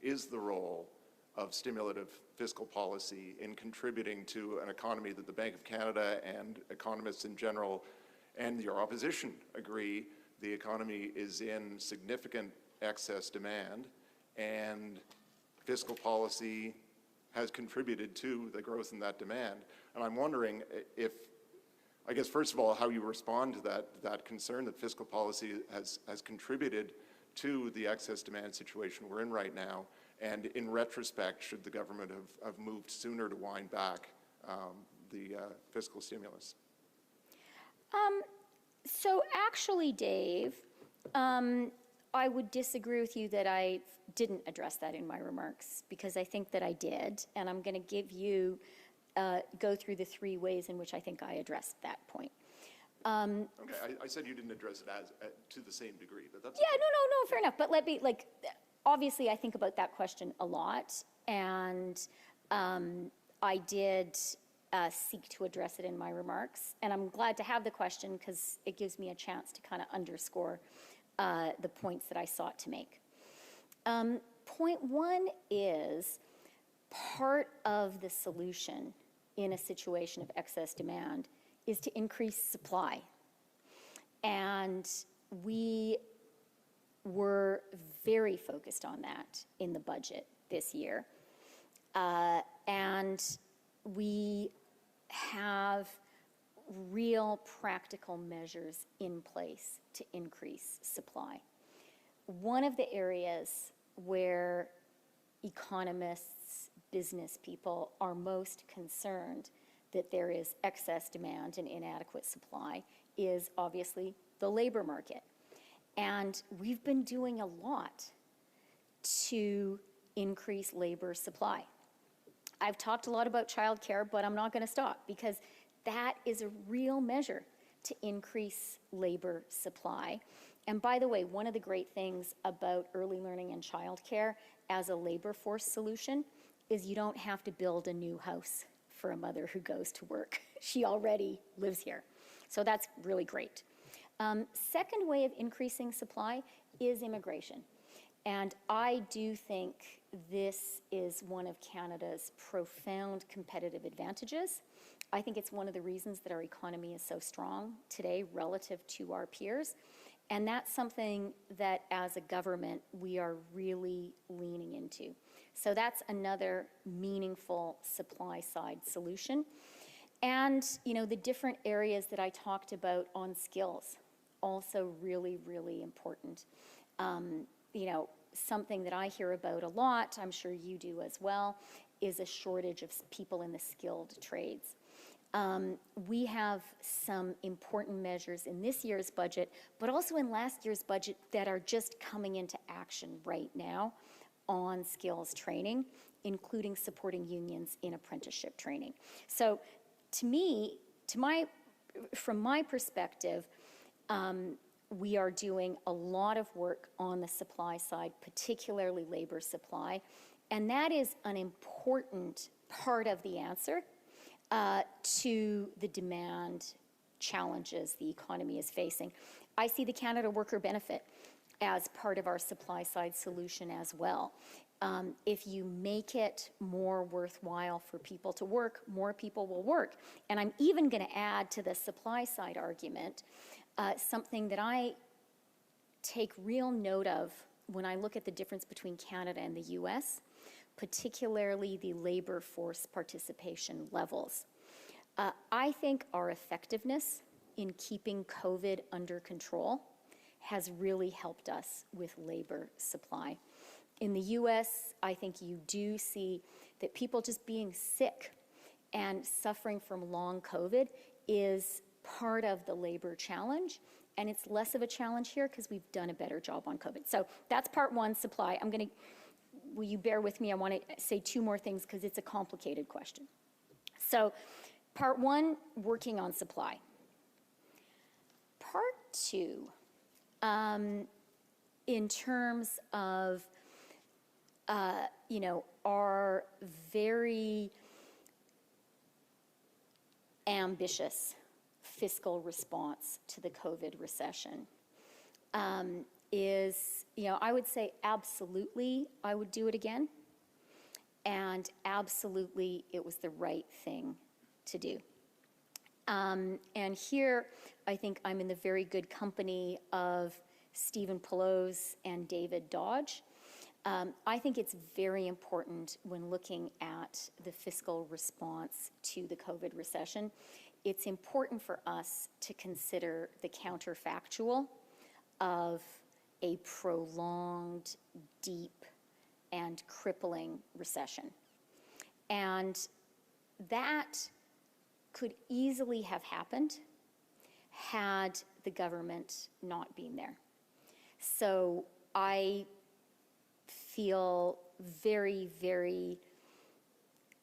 is the role of stimulative fiscal policy in contributing to an economy that the Bank of Canada and economists in general and your opposition agree the economy is in significant excess demand, and fiscal policy has contributed to the growth in that demand. And I'm wondering if, I guess, first of all, how you respond to that concern that fiscal policy has contributed to the excess demand situation we're in right now, and in retrospect, should the government have moved sooner to wind back the fiscal stimulus? So actually, Dave, I would disagree with you that I didn't address that in my remarks, because I think that I did, and I'm going to give you, go through the three ways in which I think I addressed that point. Okay, I said you didn't address it to the same degree, but that's... Yeah, no, fair enough. But let me, obviously I think about that question a lot, and I did seek to address it in my remarks, and I'm glad to have the question because it gives me a chance to kind of underscore the points that I sought to make. Point one is part of the solution in a situation of excess demand is to increase supply. And we were very focused on that in the budget this year. And we have real practical measures in place to increase supply. One of the areas where economists, business people are most concerned that there is excess demand and inadequate supply is obviously the labor market. And we've been doing a lot to increase labor supply. I've talked a lot about childcare, but I'm not going to stop because that is a real measure to increase labor supply. And by the way, one of the great things about early learning and childcare as a labor force solution is you don't have to build a new house for a mother who goes to work. She already lives here. So that's really great. Second way of increasing supply is immigration. And I do think this is one of Canada's profound competitive advantages. I think it's one of the reasons that our economy is so strong today relative to our peers. And that's something that as a government we are really leaning into. So that's another meaningful supply side solution. And, the different areas that I talked about on skills, also really, really important. Something that I hear about a lot, I'm sure you do as well, is a shortage of people in the skilled trades. We have some important measures in this year's budget, but also in last year's budget that are just coming into action right now on skills training, including supporting unions in apprenticeship training. So to me, from my perspective, we are doing a lot of work on the supply side, particularly labor supply, and that is an important part of the answer to the demand challenges the economy is facing. I see the Canada Worker Benefit as part of our supply side solution as well. If you make it more worthwhile for people to work, more people will work. And I'm even going to add to the supply side argument something that I take real note of when I look at the difference between Canada and the US, particularly the labor force participation levels. I think our effectiveness in keeping COVID under control has really helped us with labor supply. In the US, I think you do see that people just being sick and suffering from long COVID is part of the labor challenge, and it's less of a challenge here because we've done a better job on COVID. So that's part one, supply. Will you bear with me? I want to say two more things because it's a complicated question. So part one, working on supply. Part two, in terms of, our very ambitious fiscal response to the COVID recession, is, I would say absolutely I would do it again, and absolutely it was the right thing to do. And here, I think I'm in the very good company of Stephen Pelosi and David Dodge. I think it's very important when looking at the fiscal response to the COVID recession. It's important for us to consider the counterfactual of a prolonged, deep, and crippling recession. And that could easily have happened had the government not been there. So I feel very, very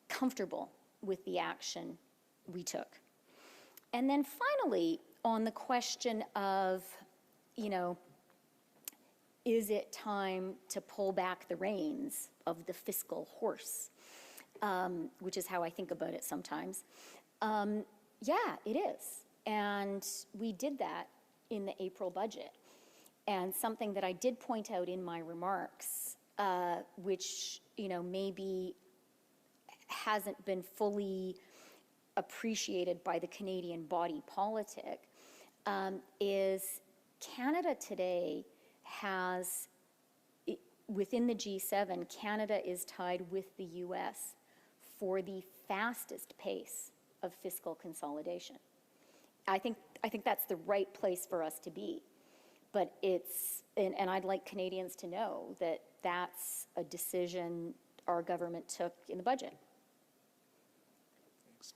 comfortable with the action we took. And then finally, on the question of, is it time to pull back the reins of the fiscal horse, which is how I think about it sometimes. Yeah, it is. And we did that in the April budget. And something that I did point out in my remarks, which, maybe hasn't been fully appreciated by the Canadian body politic, is Canada today has, within the G7, Canada is tied with the US for the fastest pace of fiscal consolidation. I think that's the right place for us to be. But and I'd like Canadians to know that that's a decision our government took in the budget. Thanks.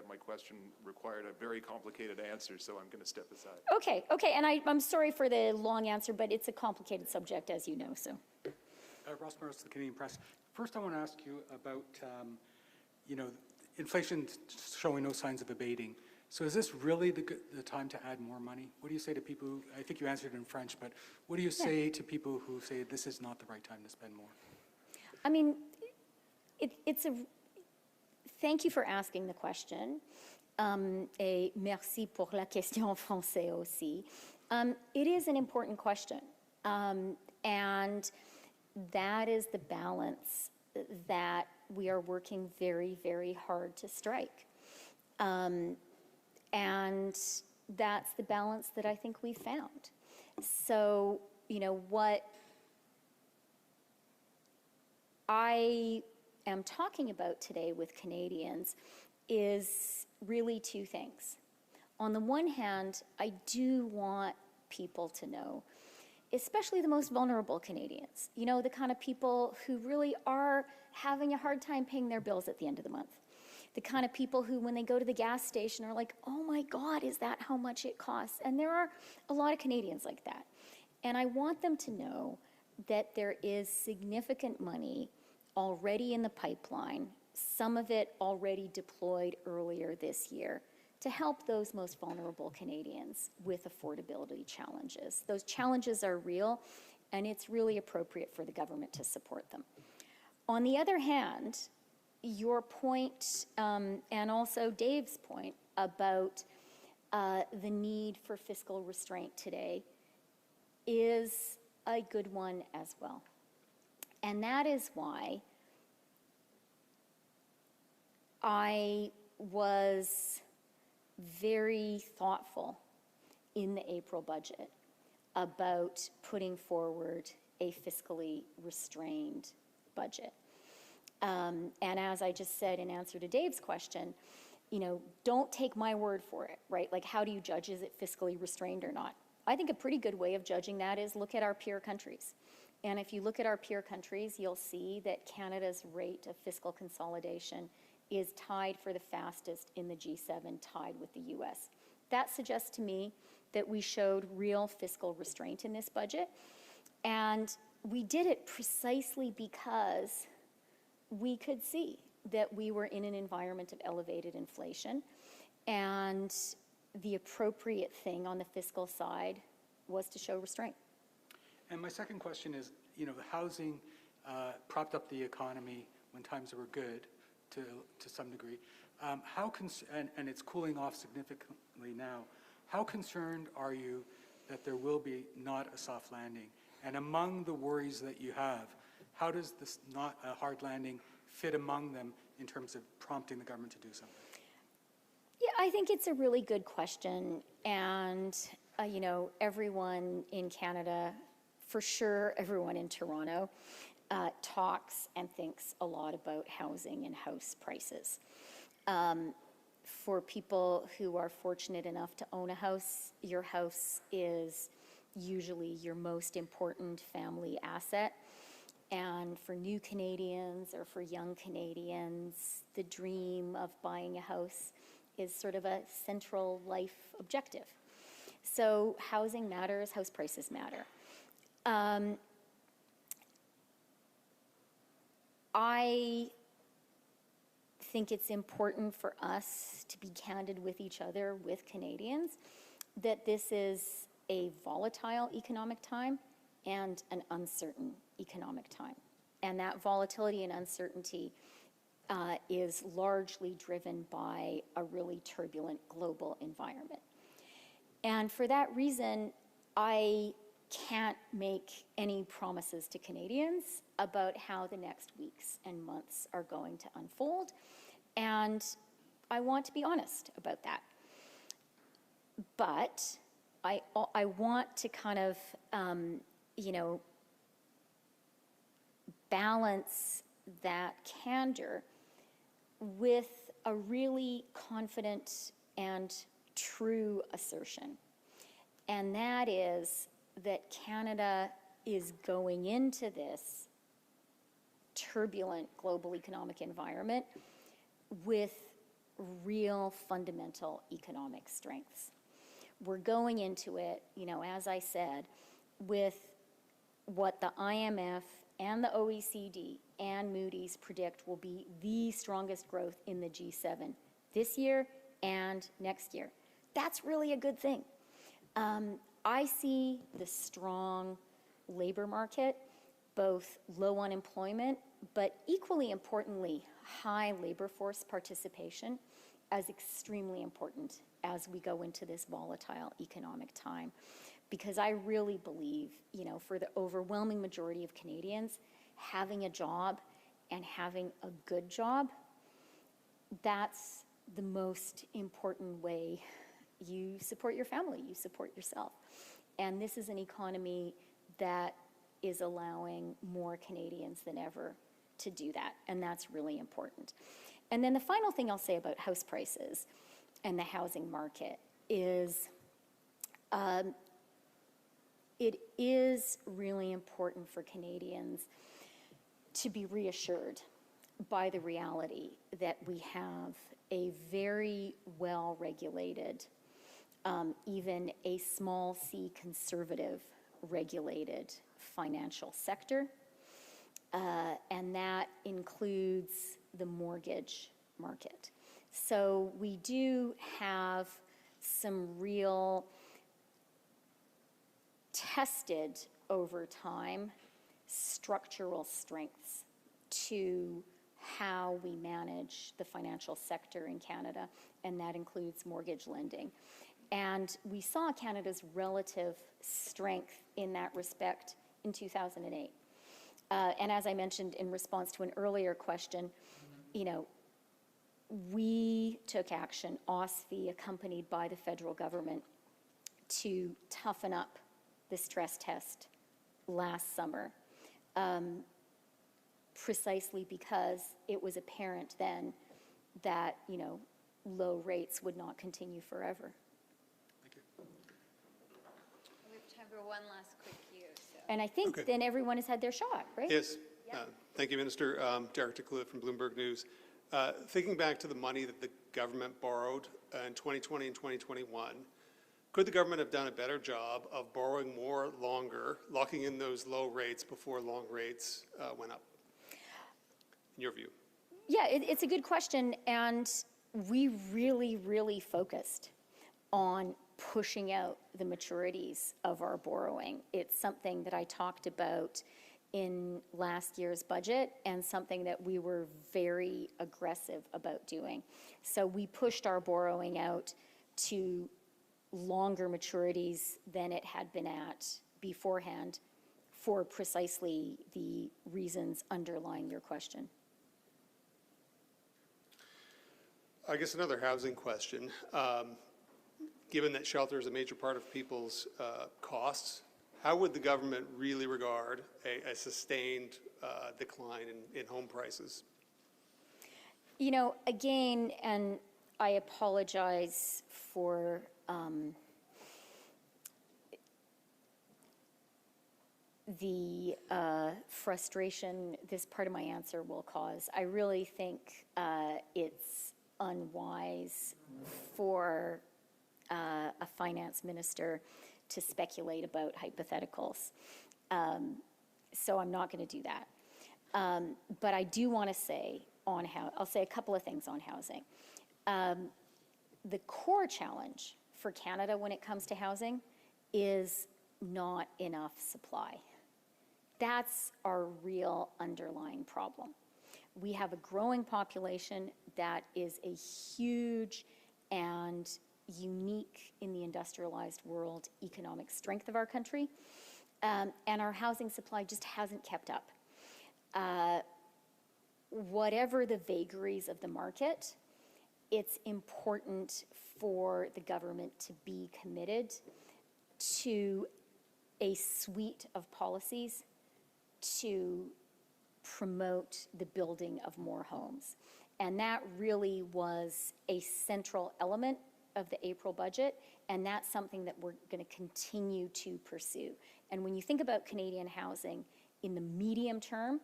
My question required a very complicated answer, so I'm going to step aside. Okay, and I'm sorry for the long answer, but it's a complicated subject, as you know, so. Ross Morris, the Canadian Press. First, I want to ask you about, inflation showing no signs of abating. So is this really the time to add more money? What do you say to people who, I think you answered in French, but what do you say to people who say this is not the right time to spend more? I mean, thank you for asking the question. Et merci pour la question en français aussi. It is an important question. And that is the balance that we are working very, very hard to strike. And that's the balance that I think we found. So, what I am talking about today with Canadians is really two things. On the one hand, I do want people to know, especially the most vulnerable Canadians, the kind of people who really are having a hard time paying their bills at the end of the month. The kind of people who, when they go to the gas station, are like, oh my God, is that how much it costs? And there are a lot of Canadians like that. And I want them to know that there is significant money already in the pipeline, some of it already deployed earlier this year, to help those most vulnerable Canadians with affordability challenges. Those challenges are real, and it's really appropriate for the government to support them. On the other hand, your point, and also Dave's point about the need for fiscal restraint today is a good one as well. And that is why I was very thoughtful in the April budget about putting forward a fiscally restrained budget. And as I just said in answer to Dave's question, don't take my word for it, right? Like, how do you judge, is it fiscally restrained or not? I think a pretty good way of judging that is look at our peer countries. And if you look at our peer countries, you'll see that Canada's rate of fiscal consolidation is tied for the fastest in the G7, tied with the US. That suggests to me that we showed real fiscal restraint in this budget. And we did it precisely because we could see that we were in an environment of elevated inflation, and the appropriate thing on the fiscal side was to show restraint. And my second question is, the housing propped up the economy when times were good to some degree. And it's cooling off significantly now. How concerned are you that there will be not a soft landing? And among the worries that you have, how does this not a hard landing fit among them in terms of prompting the government to do something? Yeah, I think it's a really good question. And, everyone in Canada, for sure, everyone in Toronto, talks and thinks a lot about housing and house prices. For people who are fortunate enough to own a house, your house is usually your most important family asset. And for new Canadians or for young Canadians, the dream of buying a house is sort of a central life objective. So housing matters, house prices matter. I think it's important for us to be candid with each other, with Canadians, that this is a volatile economic time and an uncertain economic time. And that volatility and uncertainty is largely driven by a really turbulent global environment. And for that reason, I can't make any promises to Canadians about how the next weeks and months are going to unfold. And I want to be honest about that. But I want to kind of, balance that candor with a really confident and true assertion. And that is that Canada is going into this turbulent global economic environment with real fundamental economic strengths. We're going into it, as I said, with what the IMF and the OECD and Moody's predict will be the strongest growth in the G7 this year and next year. That's really a good thing. I see the strong labor market, both low unemployment, but equally importantly, high labor force participation, as extremely important as we go into this volatile economic time. Because I really believe, for the overwhelming majority of Canadians, having a job and having a good job, that's the most important way you support your family, you support yourself. And this is an economy that is allowing more Canadians than ever to do that, and that's really important. And then the final thing I'll say about house prices and the housing market is it is really important for Canadians to be reassured by the reality that we have a very well-regulated, even a small c conservative regulated financial sector, and that includes the mortgage market. So we do have some real tested over time structural strengths to how we manage the financial sector in Canada, and that includes mortgage lending. And we saw Canada's relative strength in that respect in 2008. And as I mentioned in response to an earlier question, we took action, OSFI, accompanied by the federal government, to toughen up the stress test last summer, precisely because it was apparent then that, low rates would not continue forever. We have time for one last quick cue, so. And I think then everyone has had their shot, right? Yes. Thank you, Minister. Derek DeClue from Bloomberg News. Thinking back to the money that the government borrowed in 2020 and 2021, could the government have done a better job of borrowing more longer, locking in those low rates before long rates went up, in your view? Yeah, it's a good question, and we really, really focused on pushing out the maturities of our borrowing. It's something that I talked about in last year's budget and something that we were very aggressive about doing. So we pushed our borrowing out to longer maturities than it had been at beforehand for precisely the reasons underlying your question. I guess another housing question. Given that shelter is a major part of people's costs, how would the government really regard a sustained decline in home prices? Again, and I apologize for the frustration this part of my answer will cause. I really think it's unwise for a finance minister to speculate about hypotheticals. So I'm not going to do that. But I do want to say I'll say a couple of things on housing. The core challenge for Canada when it comes to housing is not enough supply. That's our real underlying problem. We have a growing population that is a huge and unique in the industrialized world economic strength of our country, and our housing supply just hasn't kept up. Whatever the vagaries of the market, it's important for the government to be committed to a suite of policies to promote the building of more homes. And that really was a central element of the April budget, and that's something that we're going to continue to pursue. And when you think about Canadian housing in the medium term,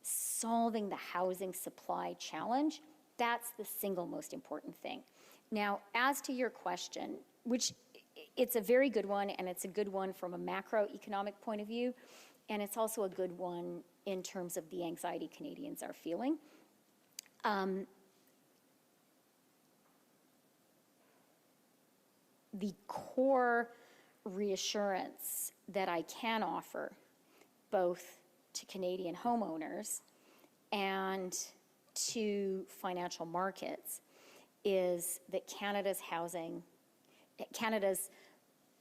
solving the housing supply challenge, that's the single most important thing. Now, as to your question, which it's a very good one, and it's a good one from a macroeconomic point of view, and it's also a good one in terms of the anxiety Canadians are feeling. The core reassurance that I can offer, both to Canadian homeowners and to financial markets, is that Canada's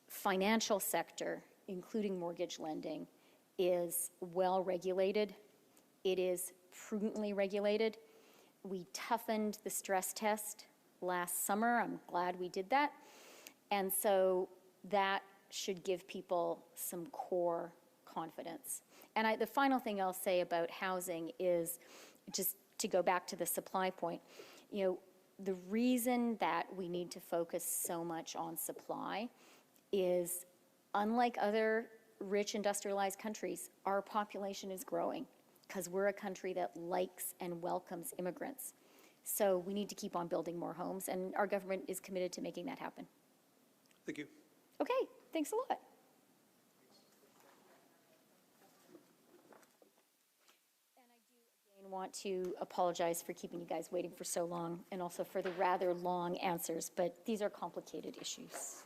financial sector, including mortgage lending, is well regulated. It is prudently regulated. We toughened the stress test last summer. I'm glad we did that. And so that should give people some core confidence. And the final thing I'll say about housing is, just to go back to the supply point, the reason that we need to focus so much on supply is, unlike other rich industrialized countries, our population is growing because we're a country that likes and welcomes immigrants. So we need to keep on building more homes, and our government is committed to making that happen. Thank you. Okay, thanks a lot. And I do again want to apologize for keeping you guys waiting for so long, and also for the rather long answers, but these are complicated issues.